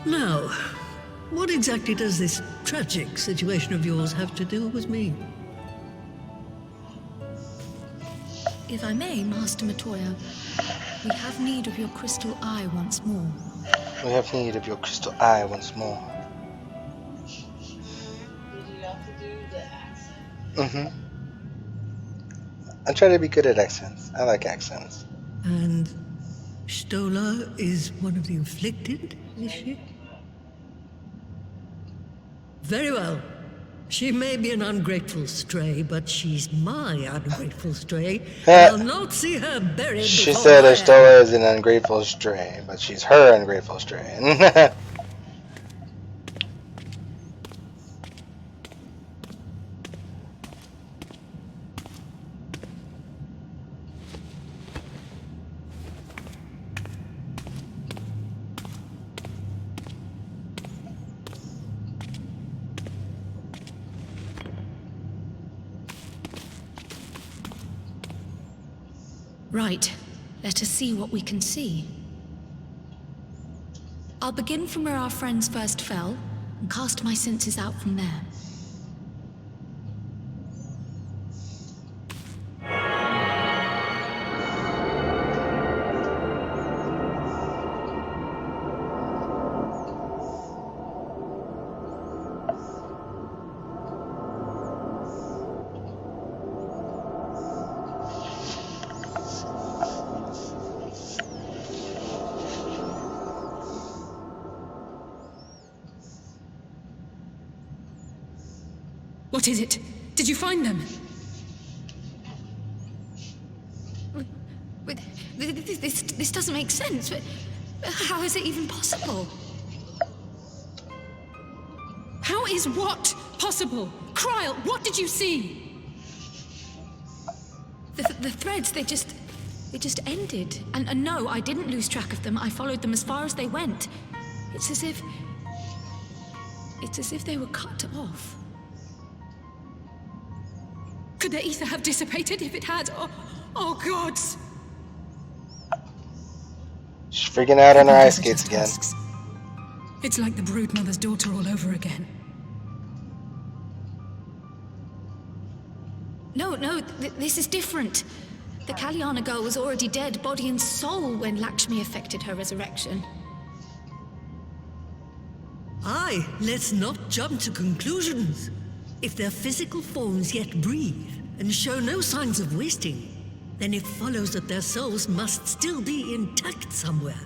Now, what exactly does this tragic situation of yours have to do with me? If I may, Master Matoya, we have need of your crystal eye once more. We have need of your crystal eye once more. Did you have to do the accent? Mm-hmm. I try to be good at accents. I like accents. And Stoller is one of the afflicted, is she? Very well. She may be an ungrateful stray, but she's my ungrateful stray. I'll not see her buried She before said I Estola is an ungrateful stray, but she's her ungrateful stray. Right. Let us see what we can see. I'll begin from where our friends first fell and cast my senses out from there. What is it? Did you find them? This doesn't make sense. How is it even possible? How How is what possible? Kryl, what did you see? The threads, they just ended. And no, I didn't lose track of them. I followed them as far as they went. It's as if they were cut off. Could the ether have dissipated if it had? Oh gods! She's freaking out on her ice skates again. It's like the Broodmother's daughter all over again. No, this is different. The Kalyana girl was already dead, body and soul, when Lakshmi affected her resurrection. Aye, let's not jump to conclusions. If their physical forms yet breathe and show no signs of wasting, then it follows that their souls must still be intact somewhere.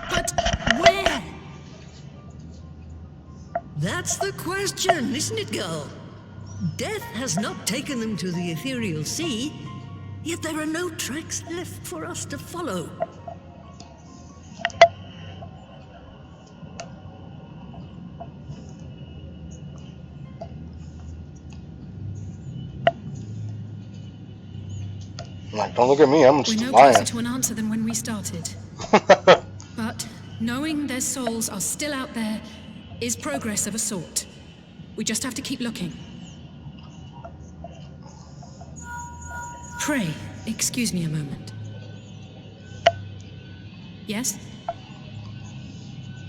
But where? That's the question, isn't it, girl? Death has not taken them to the ethereal sea, yet there are no tracks left for us to follow. I'm like, don't look at me, I'm just We're no lying. closer to an answer than when we started. But knowing their souls are still out there is progress of a sort. We just have to keep looking. Pray, excuse me a moment. Yes?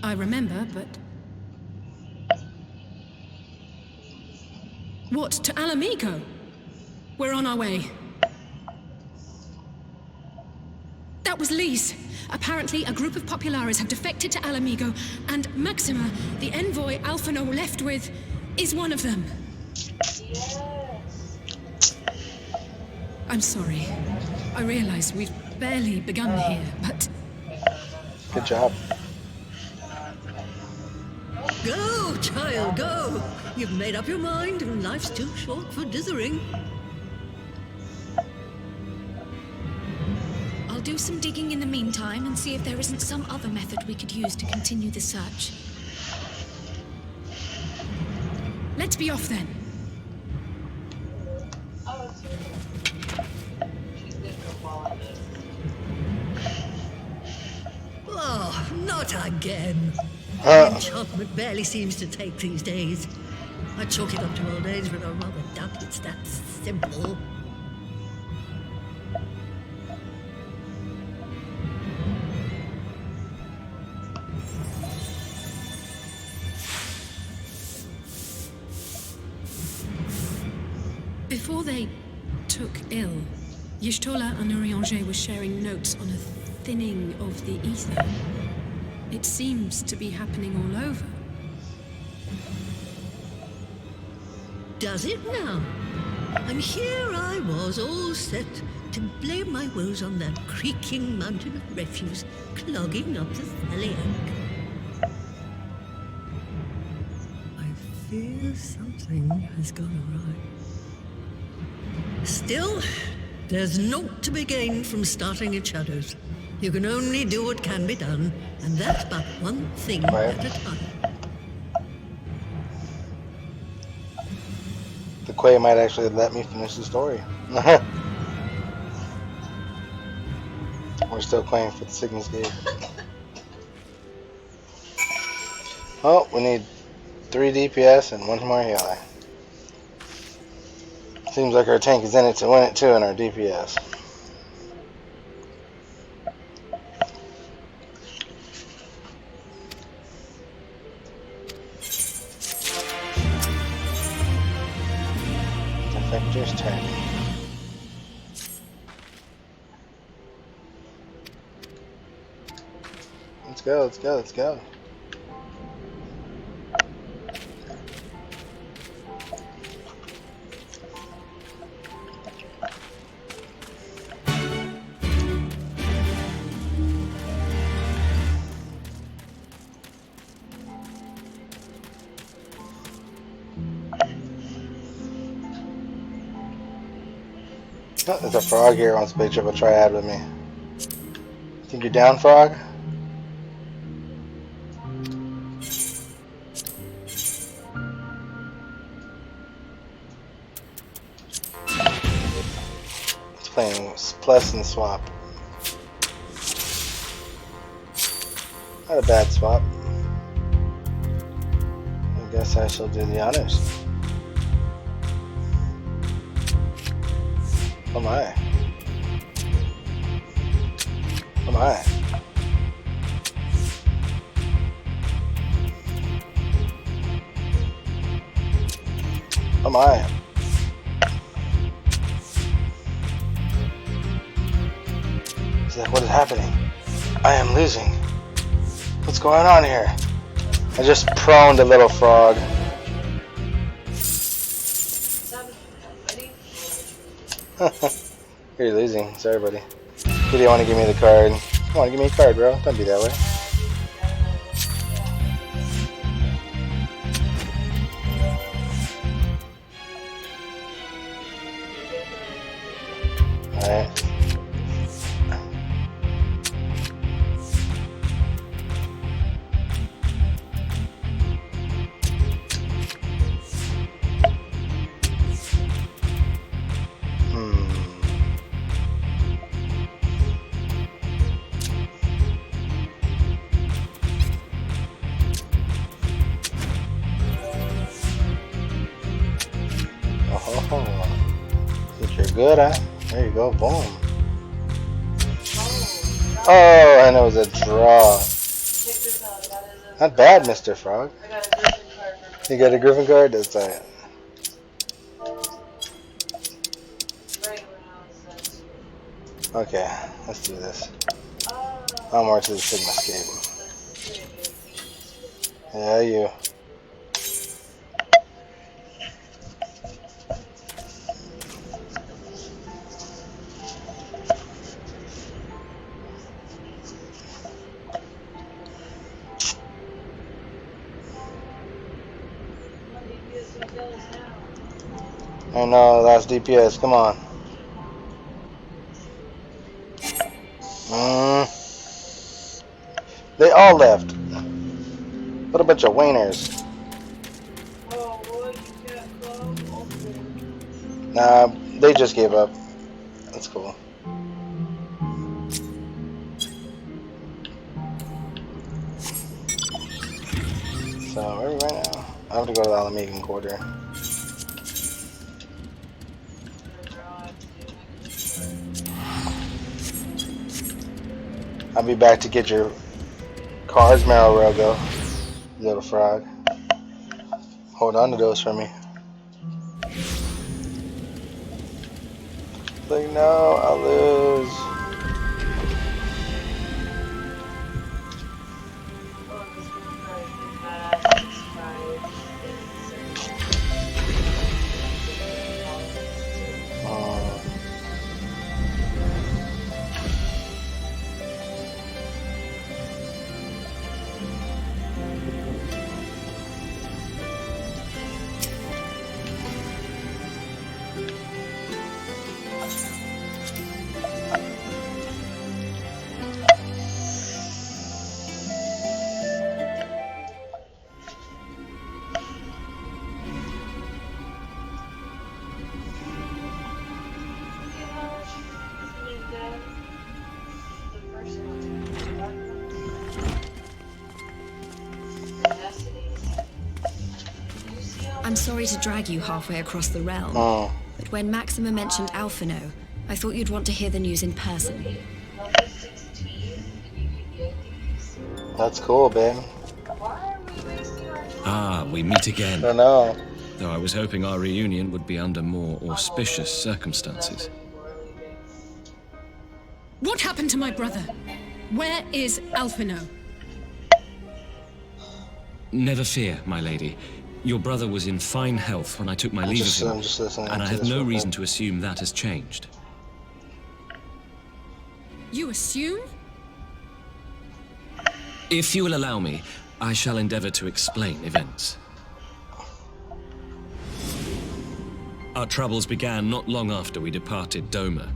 I remember, but... What, to Alamigo? We're on our way. That was Lee's. Apparently, a group of Populares have defected to Alamigo, and Maxima, the envoy Alphino left with, is one of them. Yes. I'm sorry. I realize we've barely begun here, but... Good job. Go, child, go! You've made up your mind, and life's too short for dithering. I'll do some digging in the meantime and see if there isn't some other method we could use to continue the search. Let's be off then. Oh, it's she's good for all of this. Oh, not again. Enchantment barely seems to take these days. I chalk it up to old age, but I rather doubt it's that simple. Before they took ill, Y'shtola and Urianger were sharing notes on a thinning of the ether. It seems to be happening all over. Does it now? And here I was, all set to blame my woes on that creaking mountain of refuse clogging up the Thaliac. I fear something has gone awry. Still, there's naught to be gained from starting at shadows. You can only do what can be done, and that's but one thing at a time. The Quay might actually let me finish the story. We're still playing for the Cygnus Gate. Oh, we need 3 DPS and 1 more healer. Seems like our tank is in it to win it too in our DPS. Defector's tank. Let's go, let's go, let's go. Oh, there's a frog here who wants to play triple triad with me. Think you're down, frog? playing plus and swap. Not a bad swap. I guess I shall do the honors. Oh my. Oh my. Oh my. What is happening? I am losing. What's going on here? I just proned a little frog. You're losing. Sorry, buddy. You didn't want to give me the card. Come on, give me a card, bro. Don't be that way. Alright. Think you're good, huh? There you go, boom. Oh, and it was a draw. Not bad, Mr. Frog. You got a Griffin card? That's alright. Okay, let's do this. Onward to the Sigmascape. Yeah, you. I know, last DPS, come on. They all left. What a bunch of wieners. Nah, they just gave up. That's cool. So, where are we right now? I have to go to the Alamegan Quarter. I'll be back to get your car's marrow Rogo, little frog. Hold on to those for me. Like, no, I'll lose. I'm sorry to drag you halfway across the realm, but when Maxima mentioned Alphino, I thought you'd want to hear the news in person. That's cool, babe. Ah, we meet again. I don't know. Though I was hoping our reunion would be under more auspicious circumstances. What happened to my brother? Where is Alphino? Never fear, my lady. Your brother was in fine health when I took my leave of him, and I have no reason to assume that has changed. You assume? If you will allow me, I shall endeavor to explain events. Our troubles began not long after we departed Doma.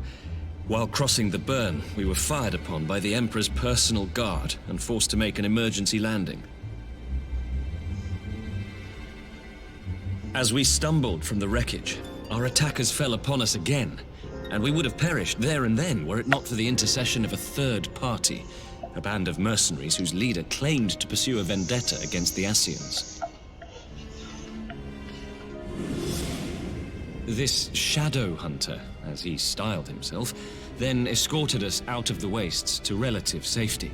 While crossing the burn, we were fired upon by the Emperor's personal guard and forced to make an emergency landing. As we stumbled from the wreckage, our attackers fell upon us again, and we would have perished there and then were it not for the intercession of a third party, a band of mercenaries whose leader claimed to pursue a vendetta against the Ascians. This shadow hunter, as he styled himself, then escorted us out of the wastes to relative safety.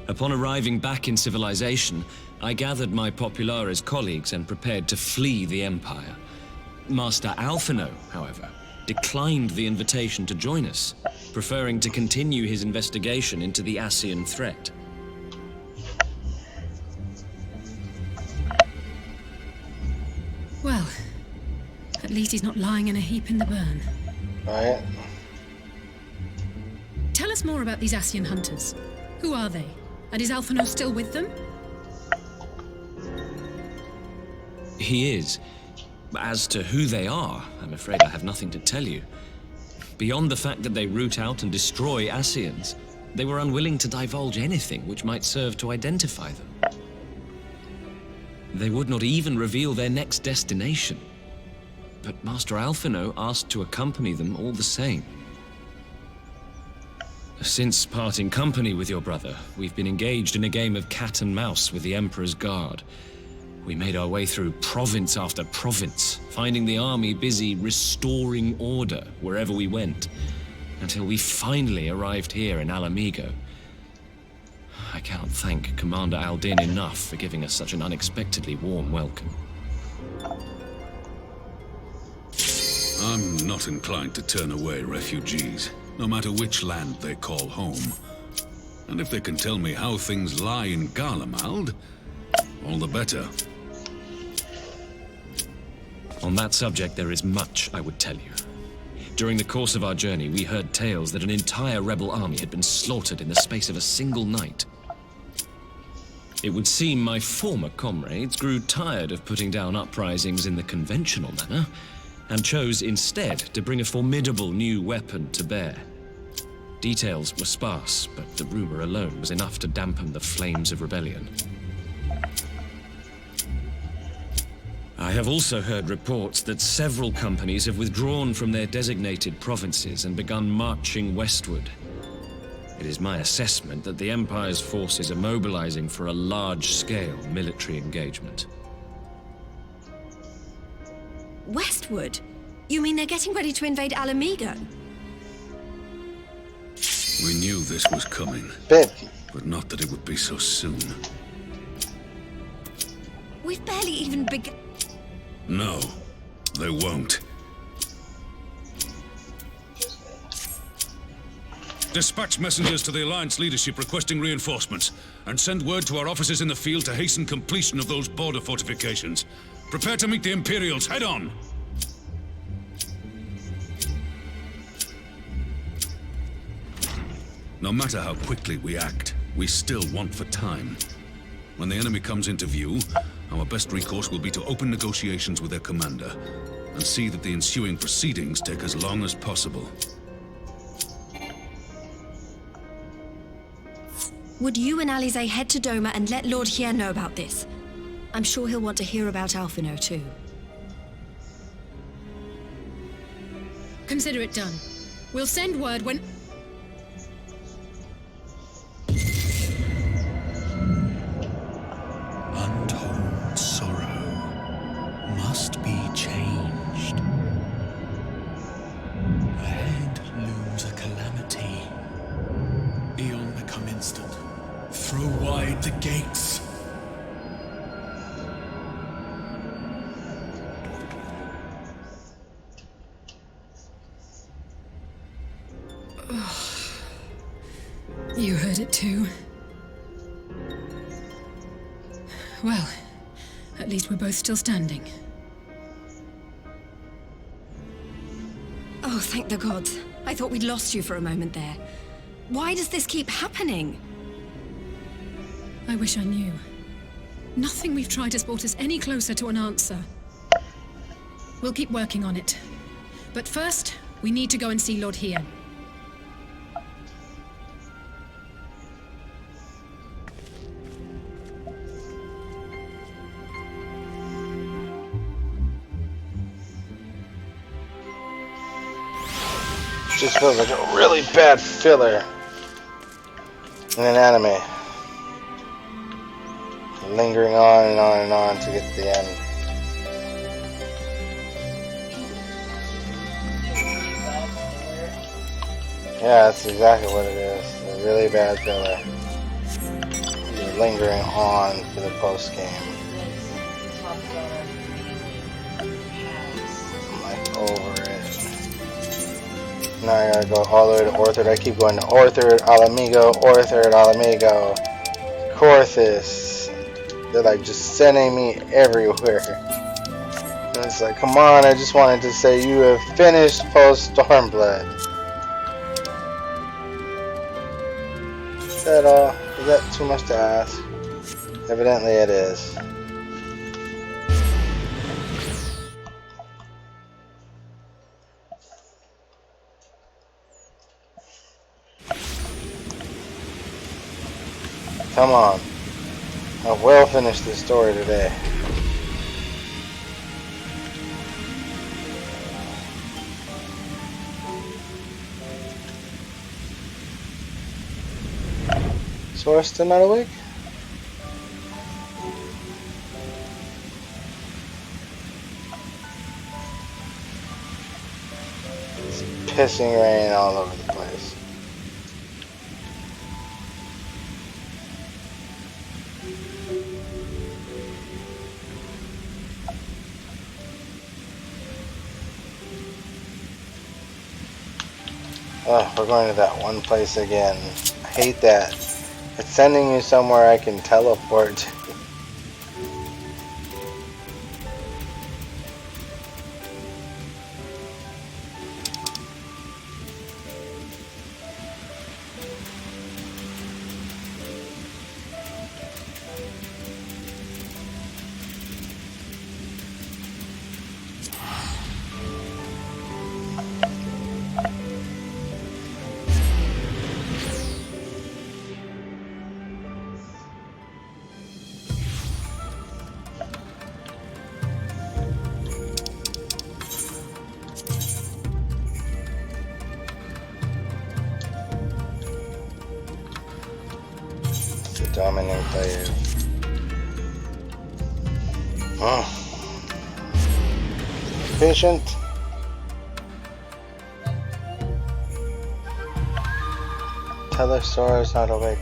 Upon arriving back in civilization, I gathered my Populares colleagues and prepared to flee the Empire. Master Alphino, however, declined the invitation to join us, preferring to continue his investigation into the Ascian threat. Well, at least he's not lying in a heap in the burn. Alright. Tell us more about these Ascian hunters. Who are they? And is Alphino still with them? He is. As to who they are, I'm afraid I have nothing to tell you. Beyond the fact that they root out and destroy Ascians, they were unwilling to divulge anything which might serve to identify them. They would not even reveal their next destination. But Master Alphino asked to accompany them all the same. Since parting company with your brother, we've been engaged in a game of cat and mouse with the Emperor's Guard. We made our way through province after province, finding the army busy restoring order wherever we went, until we finally arrived here in Alamigo. I cannot thank Commander Aldin enough for giving us such an unexpectedly warm welcome. I'm not inclined to turn away refugees, no matter which land they call home. And if they can tell me how things lie in Garlemald, all the better. On that subject, there is much I would tell you. During the course of our journey, we heard tales that an entire rebel army had been slaughtered in the space of a single night. It would seem my former comrades grew tired of putting down uprisings in the conventional manner, and chose instead to bring a formidable new weapon to bear. Details were sparse, but the rumor alone was enough to dampen the flames of rebellion. I have also heard reports that several companies have withdrawn from their designated provinces and begun marching westward. It is my assessment that the Empire's forces are mobilizing for a large-scale military engagement. Westward? You mean they're getting ready to invade Alamigo? We knew this was coming, Babe. but not that it would be so soon. We've barely even begun. No, they won't. Dispatch messengers to the Alliance leadership requesting reinforcements, and send word to our officers in the field to hasten completion of those border fortifications. Prepare to meet the Imperials head on! No matter how quickly we act, we still want for time. When the enemy comes into view, our best recourse will be to open negotiations with their commander, and see that the ensuing proceedings take as long as possible. Would you and Alize head to Doma and let Lord Hier know about this? I'm sure he'll want to hear about Alphino too. Consider it done. We'll send word when... Untold sorrow must be changed. Ahead looms a calamity. Eon become instant. Throw wide the gates. You heard it too. Well, at least we're both still standing. Oh, thank the gods. I thought we'd lost you for a moment there. Why does this keep happening? I wish I knew. Nothing we've tried has brought us any closer to an answer. We'll keep working on it. But first, we need to go and see Lord Hier. Just feels like a really bad filler in an anime. Lingering on and on and on to get to the end. Yeah, that's exactly what it is. A really bad filler. You're lingering on for the post game. I'm like over it. Now I gotta go all the way to Orthard. I keep going to Orthard, Alamigo, Orthard, Alamigo, Corthus. They're like just sending me everywhere. And it's like, come on, I just wanted to say you have finished post Stormblood. Is that all? Is that too much to ask? Evidently it is. Come on. I will finish this story today. Sora's still not awake? It's pissing rain all over the place. Oh, we're going to that one place again. I hate that. It's sending you somewhere I can teleport to. Dominate players. Patient. Tell us Sora's not awake.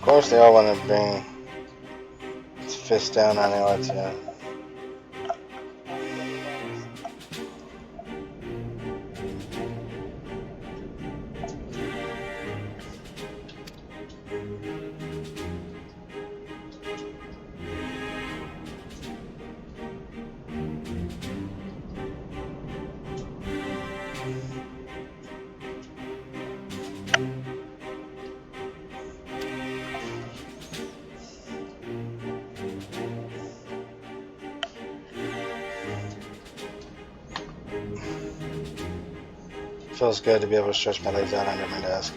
Of course, they all want to bring its fist down on Alatia. Feels good to be able to stretch my legs out under my desk.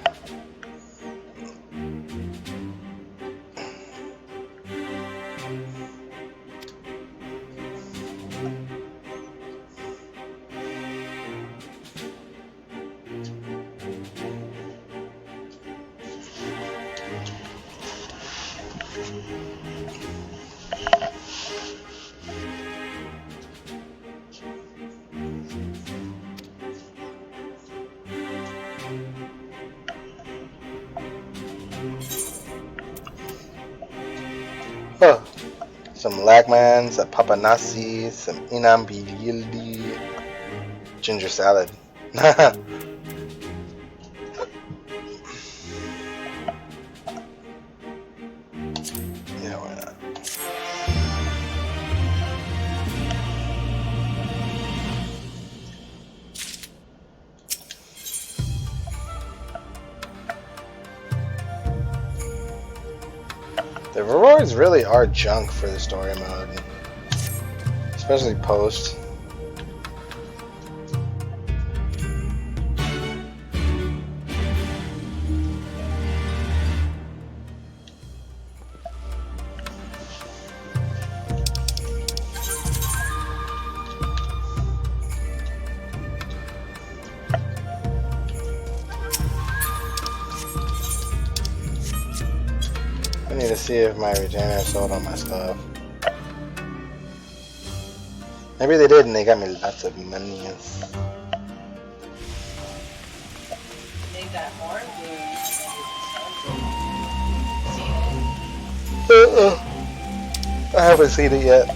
Huh. Some lagman, some papanasi, some inambilili, ginger salad. Yeah, why not? The rewards really are junk for the story mode, especially post. I need to see if my retainer sold on my stuff. Maybe they did and they got me lots of money. They got more blues. I haven't seen it yet.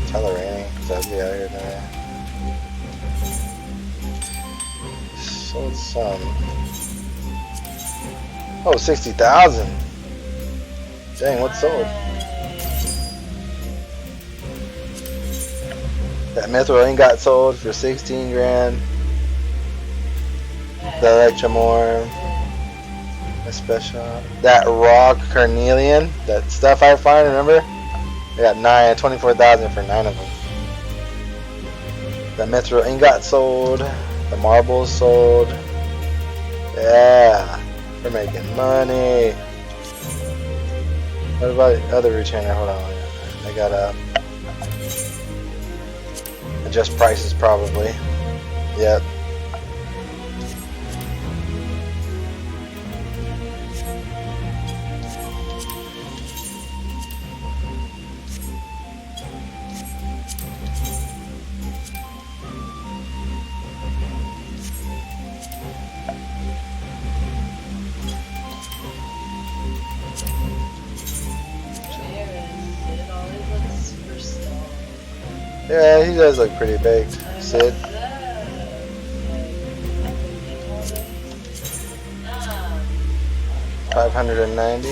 It's hella raining. It's ugly out here today. Sold some. Oh, 60,000. Dang, what sold? That Mithril Ink got sold for 16 grand. The Electromorph. A special. That Raw Carnelian. That stuff I find, remember? They got 24,000 for 9 of them. The Mithril Ink got sold. The marbles sold. Yeah. We're making money. What about the other retainer? Hold on. I got adjust prices probably. Yep. Yeah, he does look pretty baked. Sid. $590.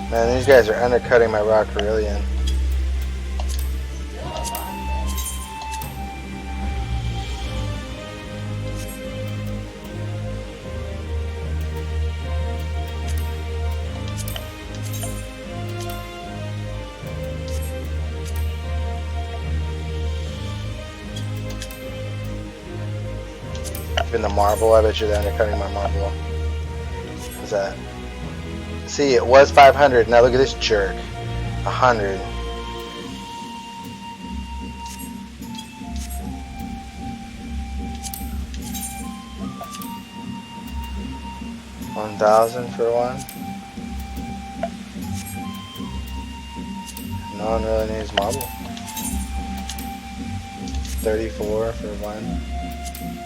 Man, these guys are undercutting my Rock Carillion. Even the marble, I bet you they're undercutting my marble. What's that? See, it was 500. Now look at this jerk. 100. $1,000 for one. No one really needs marble. 34 for one.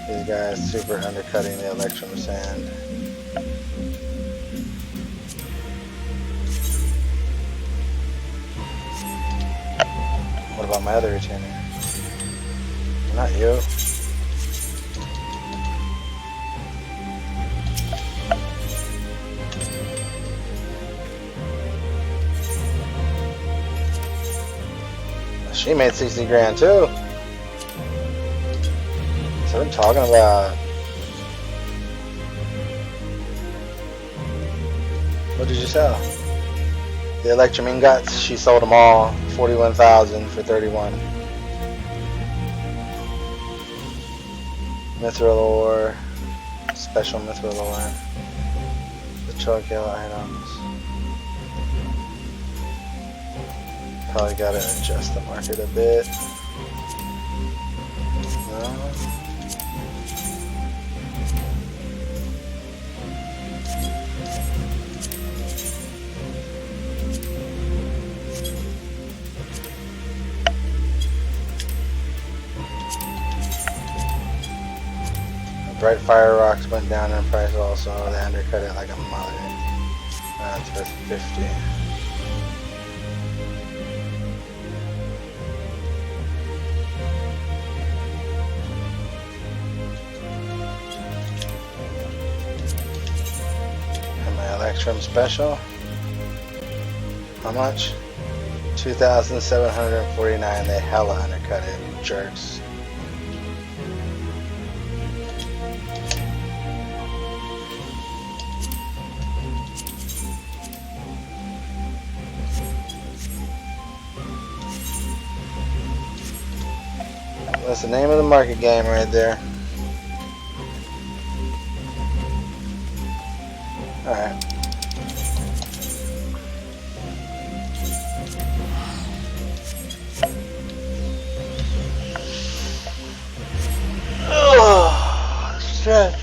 These guys super undercutting the Electrum Sand. What about my other retainer? Not you. She made 60 grand too. So I'm talking about. What did you sell? The Electrum ingots, she sold them all, 41,000 for 31. Mithril ore, special mithril ore. The charcoal items. Probably gotta adjust the market a bit. No. Bright fire rocks went down in price also. They undercut it like a mother. That's worth 50. And my Electrum special. How much? 2,749. They hella undercut it, jerks. That's the name of the market game right there. Alright. Oh, stretch.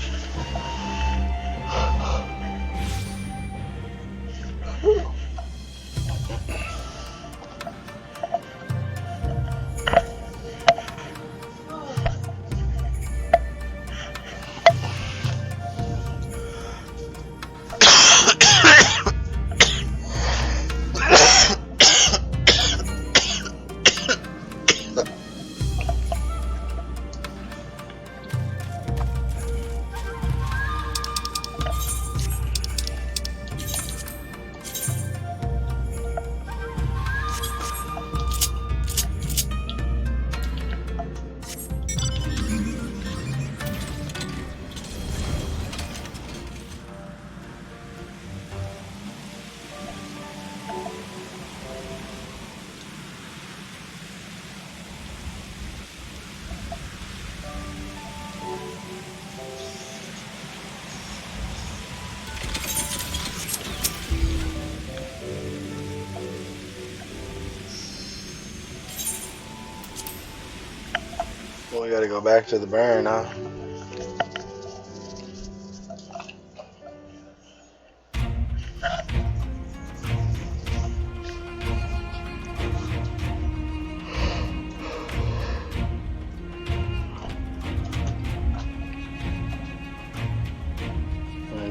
Well, we gotta go back to the burn, huh?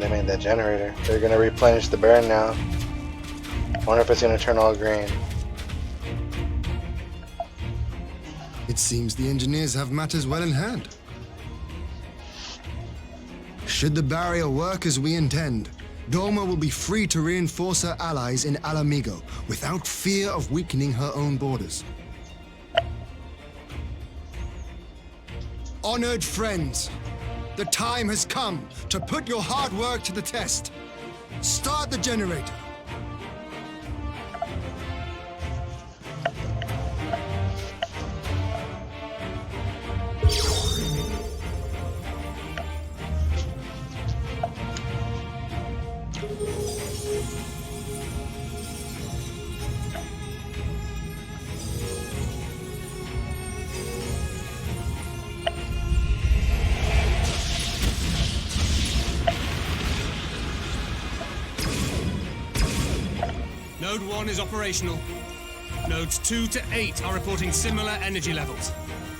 They made that generator. They're gonna replenish the burn now. I wonder if it's gonna turn all green. It seems the engineers have matters well in hand. Should the barrier work as we intend, Doma will be free to reinforce her allies in Alamigo without fear of weakening her own borders. Honored friends, the time has come to put your hard work to the test. Start the generator. Node 1 is operational. Nodes 2 to 8 are reporting similar energy levels.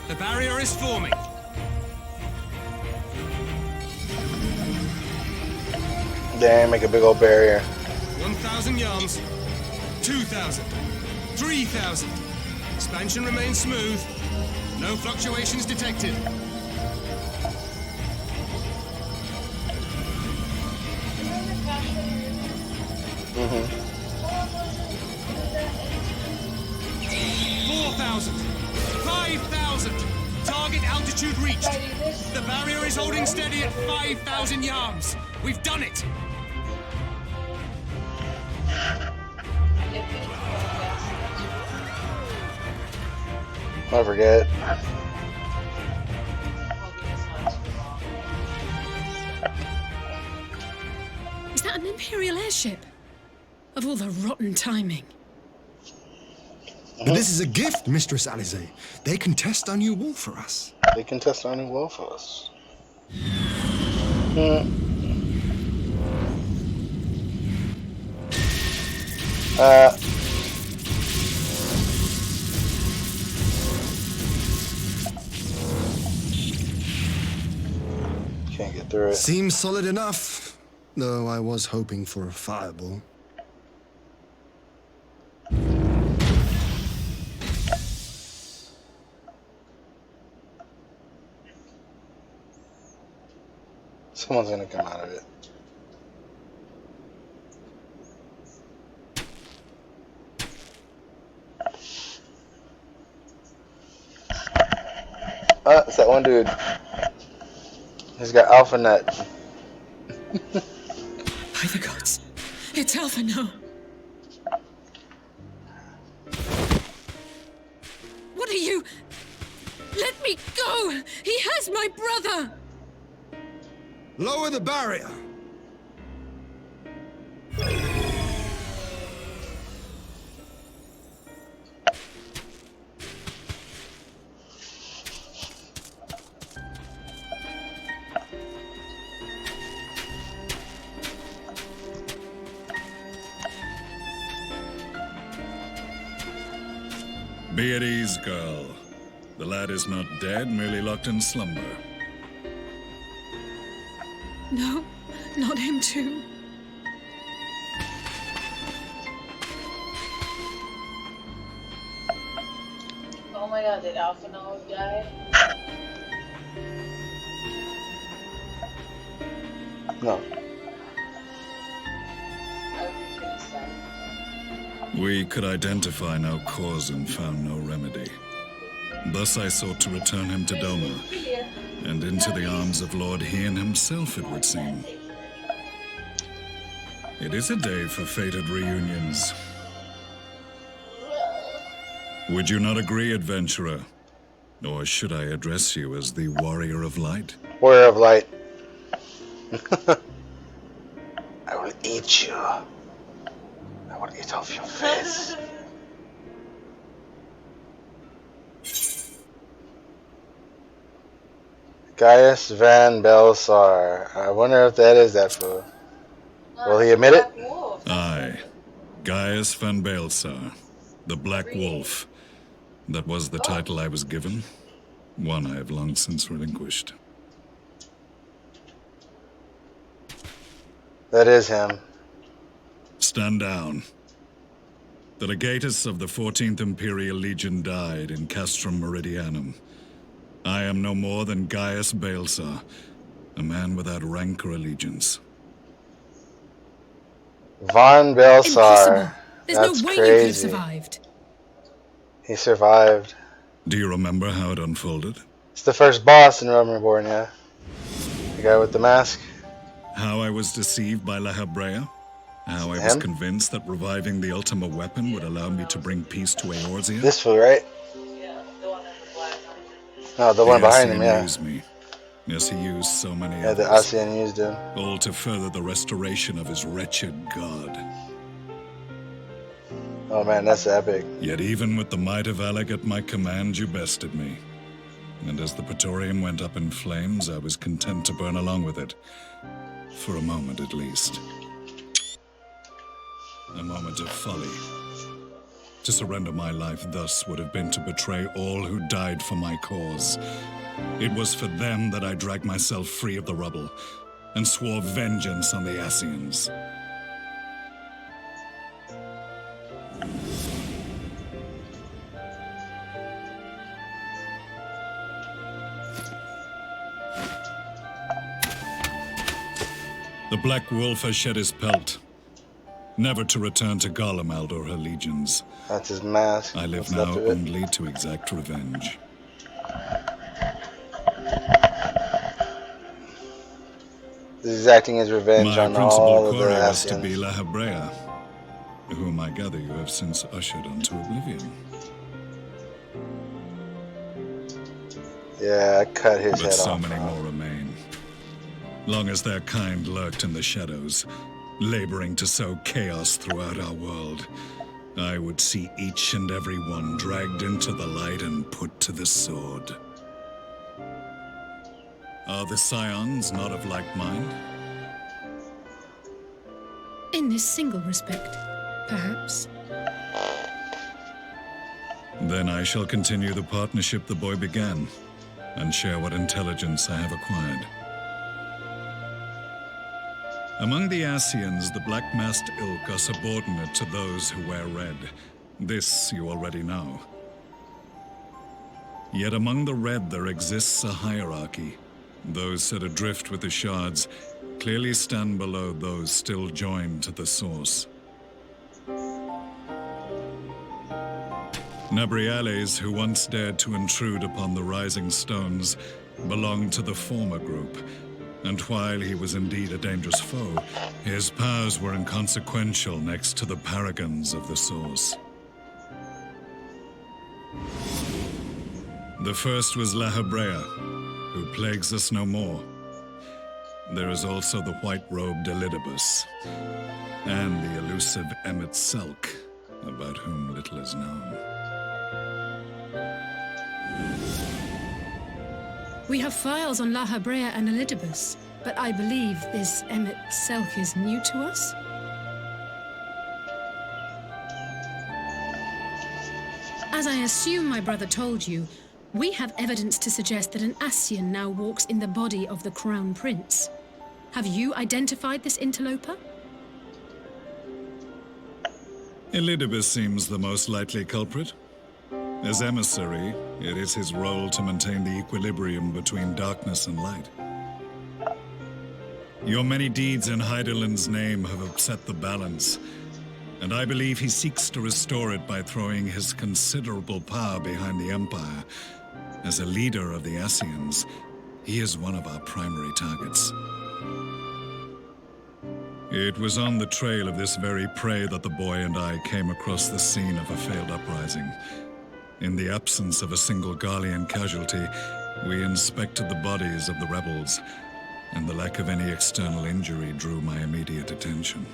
The barrier is forming. there and make a big old barrier. 1,000 yards. 2,000. 3,000. Expansion remains smooth. No fluctuations detected. Mm-hmm. 4,000. 5,000. Target altitude reached. The barrier is holding steady at 5,000 yards. We've done it. I forget. Is that an Imperial airship? Of all the rotten timing. But this is a gift, Mistress Alize. They can test our new wall for us. They can test our new wall for us. Can't get through it. Seems solid enough, though I was hoping for a fireball. Someone's gonna come out of it. It's that one dude. He's got Alpha Nut. By the gods. It's Alpha, no. What are you? Let me go! He has my brother! Lower the barrier! Be at ease, girl. The lad is not dead, merely locked in slumber. No, not him too. Oh my god, did Alpha know he died? No. We could identify no cause and found no remedy. Thus I sought to return him to Doma, and into the arms of Lord Hien himself, it would seem. It is a day for fated reunions. Would you not agree, adventurer? Or should I address you as the Warrior of Light? Warrior of Light. I will eat you. I will eat off your face. Gaius Van Belsar. I wonder if that is that fool. Will he admit it? Aye. Gaius Van Belsar, the Black Wolf. That was the title I was given. One I have long since relinquished. That is him. Stand down. The legatus of the 14th Imperial Legion died in Castrum Meridianum. I am no more than Gaius Belsar, a man without rank or allegiance. Von Belsar. Impossible. There's That's no way crazy. you could have survived. He survived. Do you remember how it unfolded? It's the first boss in Realm Reborn, yeah. The guy with the mask. How I was deceived by La Hebrea? How I was convinced that reviving the Ultima weapon would allow me to bring peace to Eorzea? This fool, right? No, the one behind him, yeah. Used me. Yes, he used so many Yeah, the others. Asian used him. All to further the restoration of his wretched god. Oh man, that's epic. Yet even with the might of Alec at my command, you bested me. And as the Praetorium went up in flames, I was content to burn along with it. For a moment, at least. A moment of folly. To surrender my life thus would have been to betray all who died for my cause. It was for them that I dragged myself free of the rubble, and swore vengeance on the Ascians. The Black Wolf has shed his pelt, never to return to Garlemald or her legions. That's his mask. I live What's left now of it? only to exact revenge. He's acting his revenge My on principal all of the quarry was to be Ascians. Lv70, whom I gather you have since ushered onto oblivion. Yeah, I cut his But head so off. many more remain. Long as their kind lurked in the shadows, laboring to sow chaos throughout our world, I would see each and every one dragged into the light and put to the sword. Are the Scions not of like mind? In this single respect, perhaps. Then I shall continue the partnership the boy began, and share what intelligence I have acquired. Among the Ascians, the black-masked ilk are subordinate to those who wear red. This you already know. Yet among the red there exists a hierarchy. Those set adrift with the shards clearly stand below those still joined to the source. Nabriales, who once dared to intrude upon the Rising Stones, belonged to the former group, and while he was indeed a dangerous foe, his powers were inconsequential next to the paragons of the Source. The first was Lv70, who plagues us no more. There is also the white-robed Elidibus, and the elusive Emmet Selk, about whom little is known. We have files on Lv70 and Elidibus, but I believe this Emmet Selk is new to us? As I assume my brother told you, we have evidence to suggest that an Ascian now walks in the body of the Crown Prince. Have you identified this interloper? Elidibus seems the most likely culprit. As emissary, it is his role to maintain the equilibrium between darkness and light. Your many deeds in Hydaelyn's name have upset the balance, and I believe he seeks to restore it by throwing his considerable power behind the Empire. As a leader of the Ascians, he is one of our primary targets. It was on the trail of this very prey that the boy and I came across the scene of a failed uprising. In the absence of a single Garlean casualty, we inspected the bodies of the rebels, and the lack of any external injury drew my immediate attention.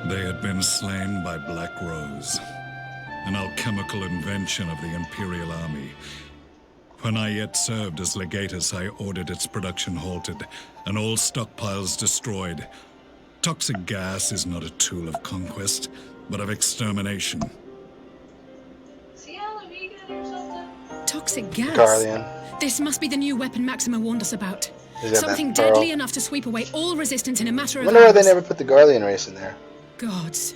They had been slain by Black Rose, an alchemical invention of the Imperial Army. When I yet served as legatus, I ordered its production halted, and all stockpiles destroyed. Toxic gas is not a tool of conquest, but of extermination. See how vegan or something? Toxic gas? Garlean. This must be the new weapon Maxima warned us about. Is that Something that pearl? deadly enough to sweep away all resistance in a matter I of wonder why hours. they never put the Garlean race in there. Gods.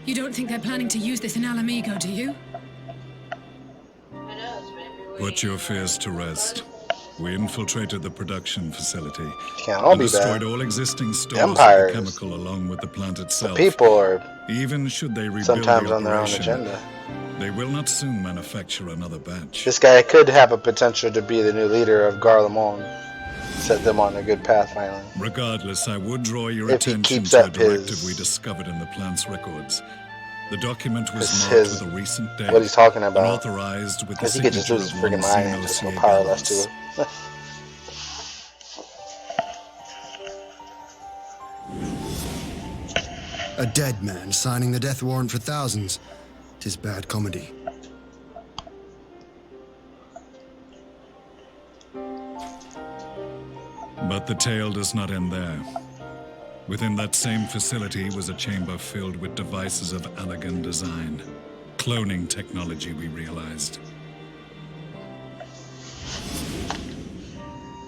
You don't think they're planning to use this in Alamigo, do you? Who knows, maybe we... Put your fears to rest. We infiltrated the production facility Can't all and be destroyed bad. all existing stores Empires. of the chemical along with the plant The itself. people are Even should they rebuild sometimes the on their own operation, agenda. they will not soon manufacture another batch. This guy could have a potential to be the new leader of Garlemald. Set them on a good path finally. Regardless, I would draw your If he attention keeps to a up directive his- we discovered in the plant's records. The document was His- marked his- with a recent date what he's talking and about. authorized with the Because he could just signature lose his of freaking one mind and just no Xeno power left to Ciegalos. him. A dead man signing the death warrant for thousands. 'Tis bad comedy. But the tale does not end there. Within that same facility was a chamber filled with devices of elegant design. Cloning technology, we realized.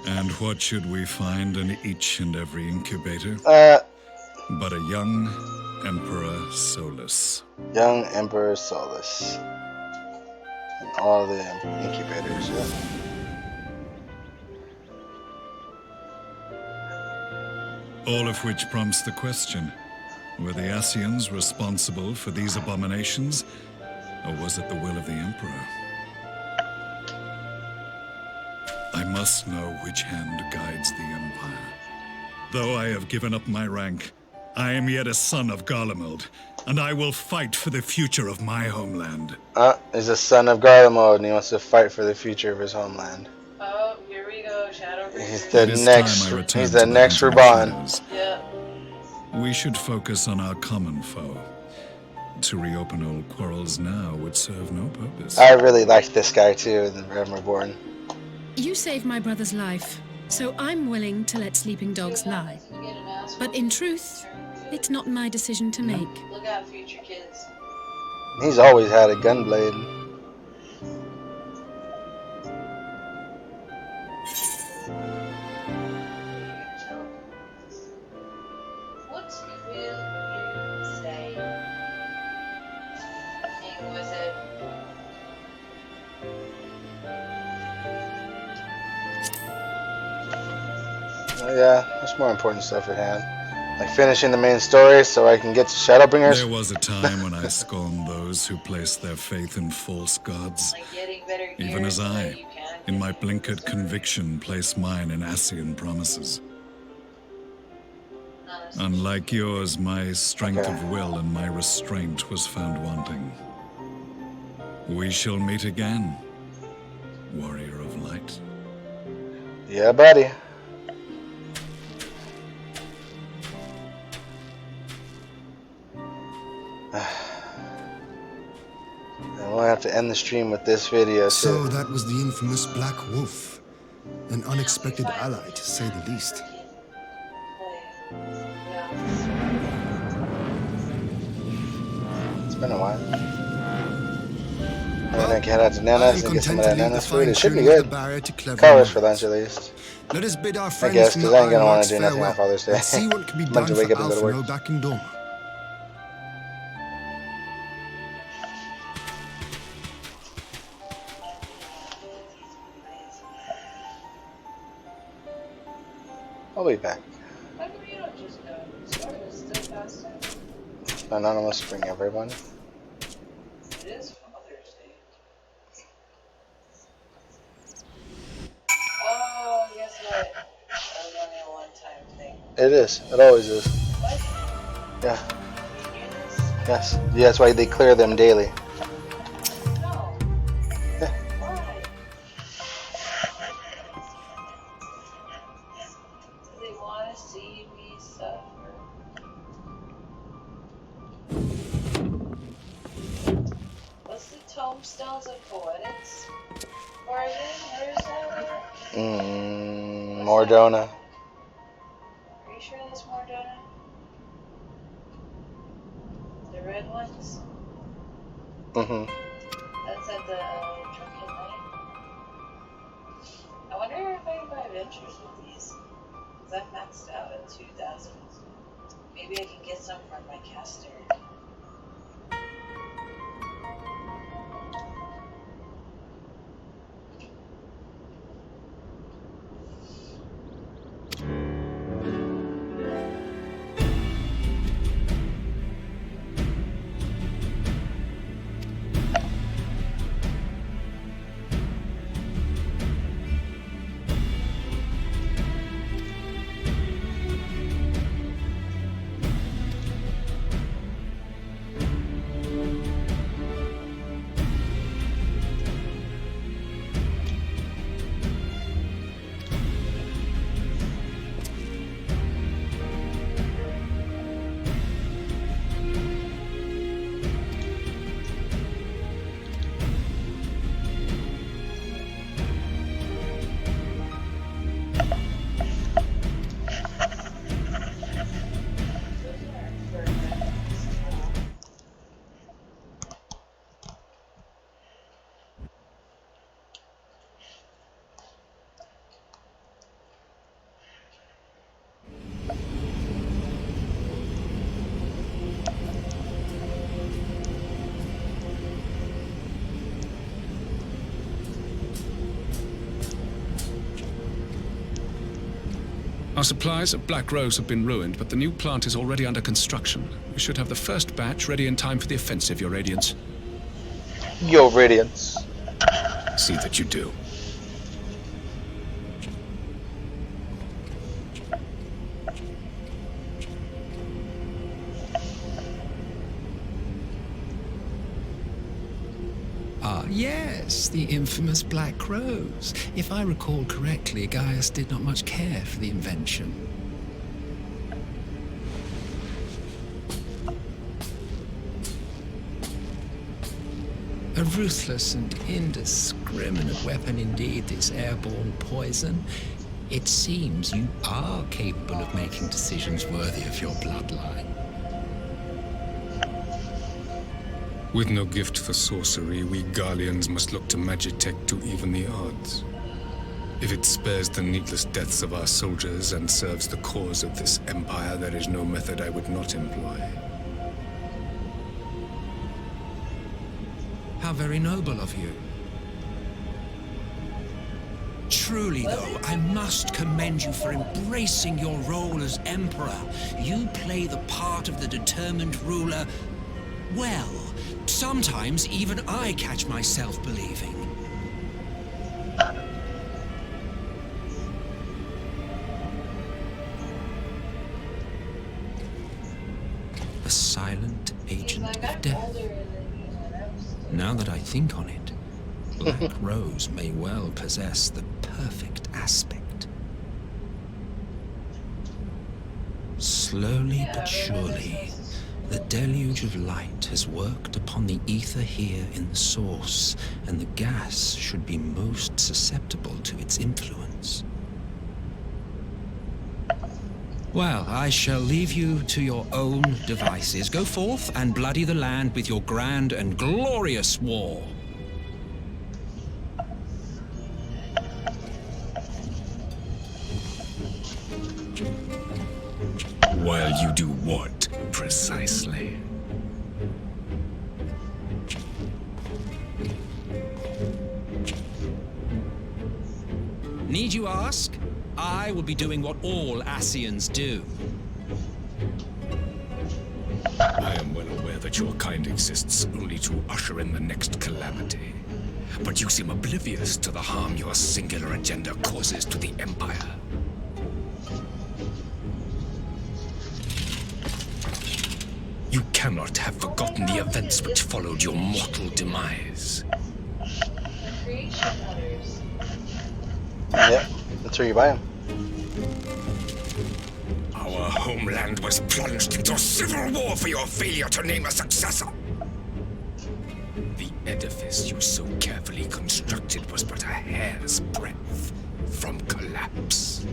And what should we find in each and every incubator? But a young Emperor Solus. Young Emperor Solus. And all the incubators, yeah. All of which prompts the question, were the Ascians responsible for these abominations, or was it the will of the Emperor? I must know which hand guides the Empire. Though I have given up my rank, I am yet a son of Garlemald, and I will fight for the future of my homeland. He's a son of Garlemald, and he wants to fight for the future of his homeland. Oh, here we go, Shadowbringers. He's the next Raban. Yeah. We should focus on our common foe. To reopen old quarrels now would serve no purpose. I really liked this guy too in Realm Reborn. You saved my brother's life, so I'm willing to let sleeping dogs lie. But in truth, it's not my decision to make. Look out, future kids. He's always had a gunblade. What will you say? King Wizard. Yeah, there's more important stuff at hand. Like finishing the main story so I can get to Shadowbringers. There was a time when I scorned those who placed their faith in false gods. Like getting better gear Even as so that I, you can in my blinkered conviction, place mine in Ascian promises. Unlike yours, my strength of will and my restraint was found wanting. We shall meet again, warrior of light. Yeah, buddy. And we'll have to end the stream with this video too. So that was the infamous Black Wolf. An unexpected ally, to say the least. It's been a while. I'm gonna head out to Nana's and get some of that Nana's food. It should be good. Colors for lunch at least. Let us bid our I friends guess, from because the I ain't gonna want Ironworks to do nothing on farewell, Father's Day. and see what can be I'm done to for wake up and go to work. Alphino back in Dorma. I'll be back. How come you don't just go? Sorry, it's still faster. Anonymous bring everyone. It is Father's Day. Oh, guess what? That was only a one-time thing. It is. It always is. What? Yeah. Can you hear this? Yes. Yeah, that's why they clear them daily. No. Yeah. Why? Do they want to see me suffer? What's the tombstones of poetics? Or again, where is that? Mordona. Are you sure that's Mordona? The red ones? Mm-hmm. That's at the Drunken Knight. I wonder if I can buy adventures with these. Because I'm maxed out at 2,000. Maybe I can get some from my caster. Our supplies of Black Rose have been ruined, but the new plant is already under construction. We should have the first batch ready in time for the offensive, Your Radiance. Your Radiance. See that you do. Ah, yes, the infamous Black Rose. If I recall correctly, Gaius did not much care for the invention. A ruthless and indiscriminate weapon indeed, this airborne poison. It seems you are capable of making decisions worthy of your bloodline. With no gift for sorcery, we Garleans must look to Magitech to even the odds. If it spares the needless deaths of our soldiers and serves the cause of this empire, there is no method I would not employ. How very noble of you. Truly, though, I must commend you for embracing your role as Emperor. You play the part of the determined ruler well. Sometimes even I catch myself believing. A silent agent of death. Now that I think on it, Black Rose may well possess the perfect aspect. Slowly but surely, the deluge of light has worked upon the ether here in the source, and the gas should be most susceptible to its influence. Well, I shall leave you to your own devices. Go forth and bloody the land with your grand and glorious war. While you do what, precisely? Need you ask? I will be doing what all Asians do. I am well aware that your kind exists only to usher in the next calamity. But you seem oblivious to the harm your singular agenda causes to the Empire. You cannot have forgotten the events which followed your mortal demise. Yep, that's where you buy them. Our homeland was plunged into civil war for your failure to name a successor. The edifice you so carefully constructed was but a hair's breadth from collapse.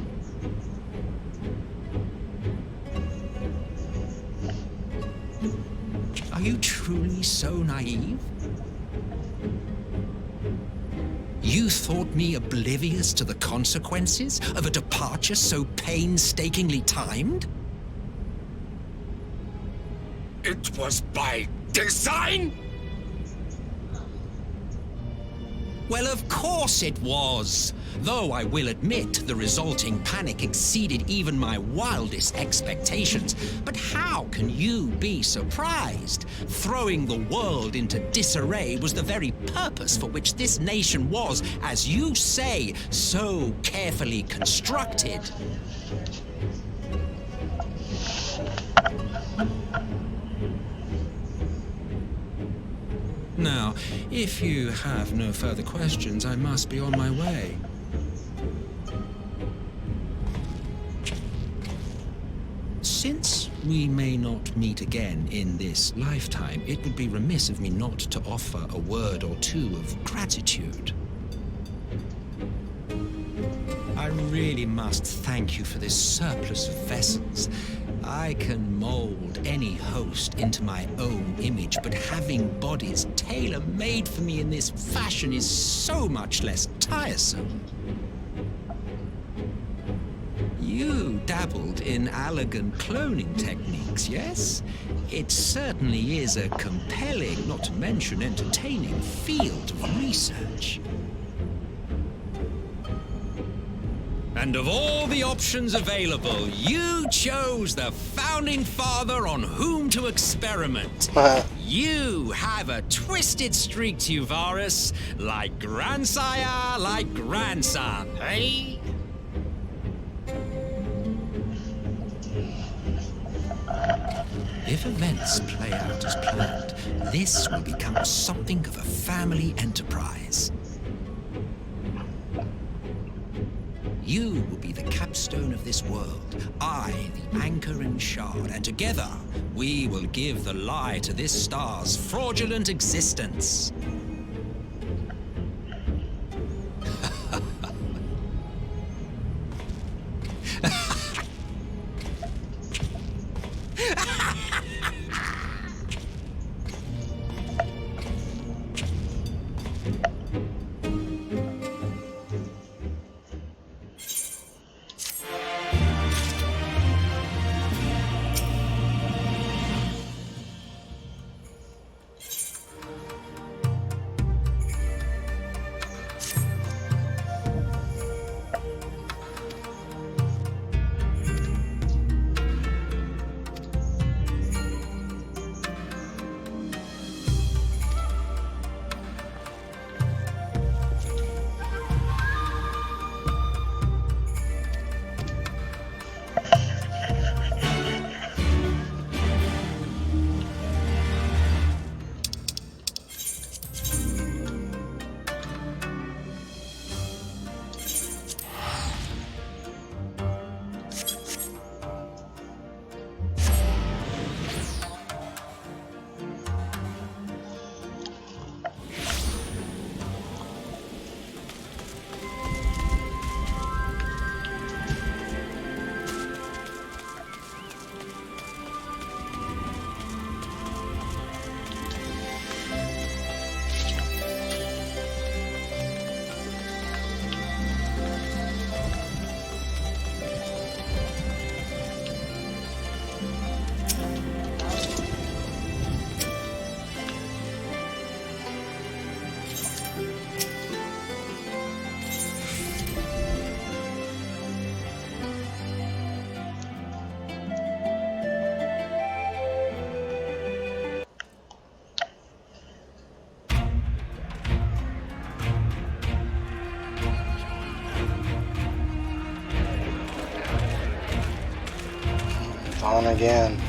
Are you truly so naive? You thought me oblivious to the consequences of a departure so painstakingly timed? It was by design? Well, of course it was. Though I will admit the resulting panic exceeded even my wildest expectations. But how can you be surprised? Throwing the world into disarray was the very purpose for which this nation was, as you say, so carefully constructed. Now, if you have no further questions, I must be on my way. Since we may not meet again in this lifetime, it would be remiss of me not to offer a word or two of gratitude. I really must thank you for this surplus of vessels. I can mold any host into my own image, but having bodies tailor-made for me in this fashion is so much less tiresome. You dabbled in elegant cloning techniques, yes? It certainly is a compelling, not to mention entertaining, field of research. And of all the options available, you chose the Founding Father on whom to experiment. You have a twisted streak to you, Varus, like grandsire, like grandson, eh? If events play out as planned, this will become something of a family enterprise. You will be the capstone of this world, I the anchor and shard, and together we will give the lie to this star's fraudulent existence. On again.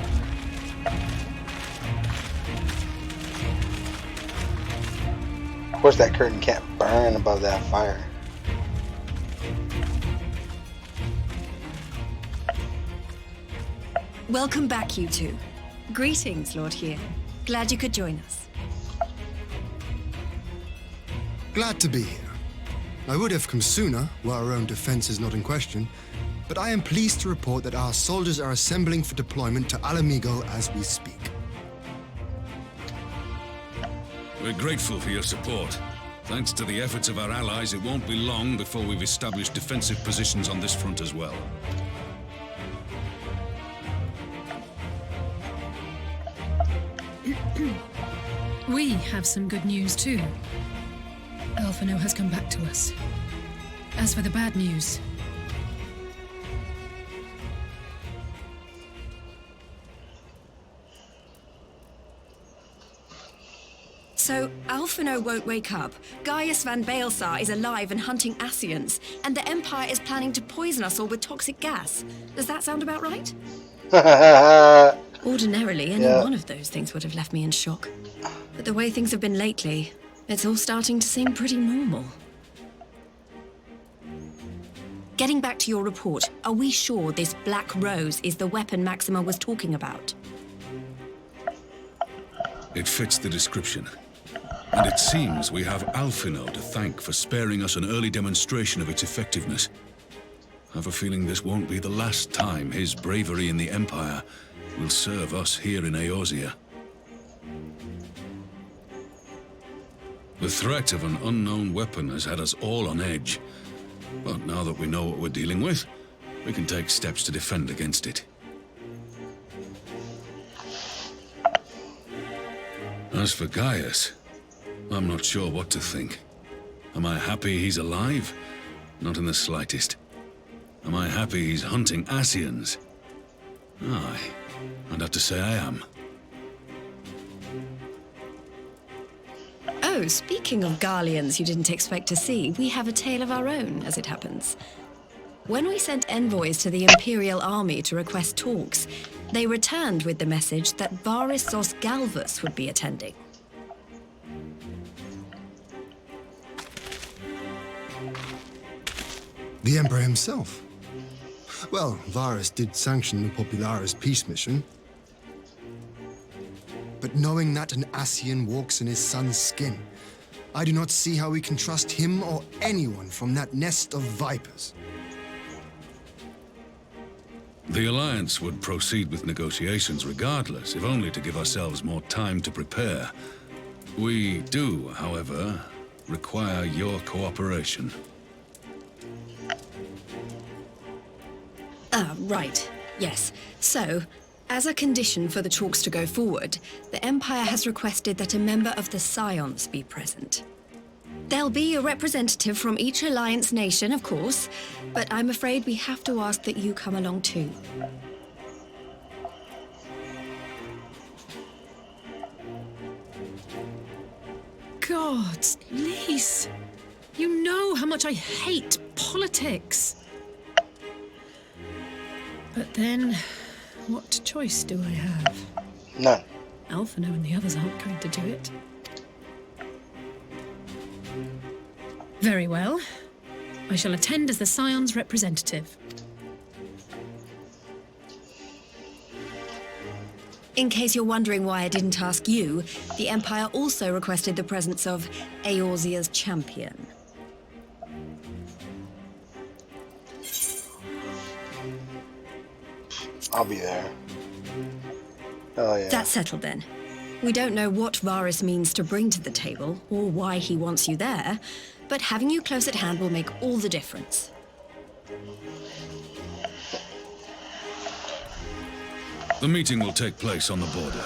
Of course that curtain can't burn above that fire. Welcome back, you two. Greetings, Lord Here. Glad you could join us. Glad to be here. I would have come sooner, were our own defense is not in question, but I am pleased to report that our soldiers are assembling for deployment to Alamigo as we speak. We're grateful for your support. Thanks to the efforts of our allies, it won't be long before we've established defensive positions on this front as well. We have some good news too. Alphino has come back to us. As for the bad news, So, Alphino won't wake up, Gaius van Baelsar is alive and hunting Ascians, and the Empire is planning to poison us all with toxic gas. Does that sound about right? Ordinarily, any one of those things would have left me in shock. But the way things have been lately, it's all starting to seem pretty normal. Getting back to your report, are we sure this Black Rose is the weapon Maxima was talking about? It fits the description. And it seems we have Alphino to thank for sparing us an early demonstration of its effectiveness. I have a feeling this won't be the last time his bravery in the Empire will serve us here in Eorzea. The threat of an unknown weapon has had us all on edge. But now that we know what we're dealing with, we can take steps to defend against it. As for Gaius, I'm not sure what to think. Am I happy he's alive? Not in the slightest. Am I happy he's hunting Ascians? Aye, I'd have to say I am. Oh, speaking of Garleans you didn't expect to see, we have a tale of our own, as it happens. When we sent envoys to the Imperial Army to request talks, they returned with the message that Varissos Galvus would be attending. The Emperor himself. Well, Varus did sanction the Popularis peace mission. But knowing that an Ascian walks in his son's skin, I do not see how we can trust him or anyone from that nest of vipers. The Alliance would proceed with negotiations regardless, if only to give ourselves more time to prepare. We do, however, require your cooperation. Ah, right. Yes. So, as a condition for the talks to go forward, the Empire has requested that a member of the Scions be present. There'll be a representative from each Alliance nation, of course, but I'm afraid we have to ask that you come along too. God, Lise, you know how much I hate politics. But then, what choice do I have? None. Alphino and the others aren't going to do it. Very well. I shall attend as the Scion's representative. In case you're wondering why I didn't ask you, the Empire also requested the presence of Eorzea's champion. I'll be there. Oh yeah. That's settled then. We don't know what Varus means to bring to the table, or why he wants you there, but having you close at hand will make all the difference. The meeting will take place on the border.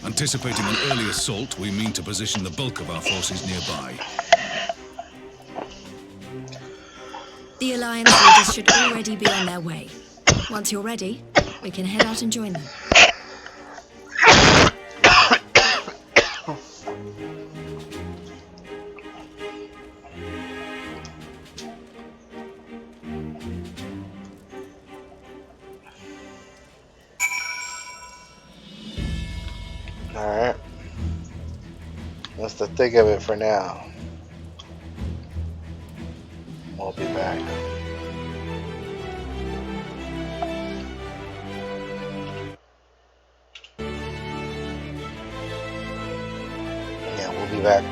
Anticipating an early assault, we mean to position the bulk of our forces nearby. The Alliance leaders should already be on their way. Once you're ready, we can head out and join them. Alright. That's the thick of it for now. We'll be back. Yeah, we'll be back.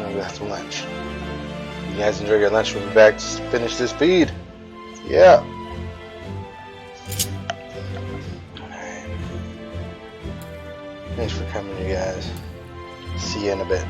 We'll have some lunch. You guys enjoy your lunch. We'll be back to finish this feed. Yeah. Thanks for coming, you guys. See you in a bit.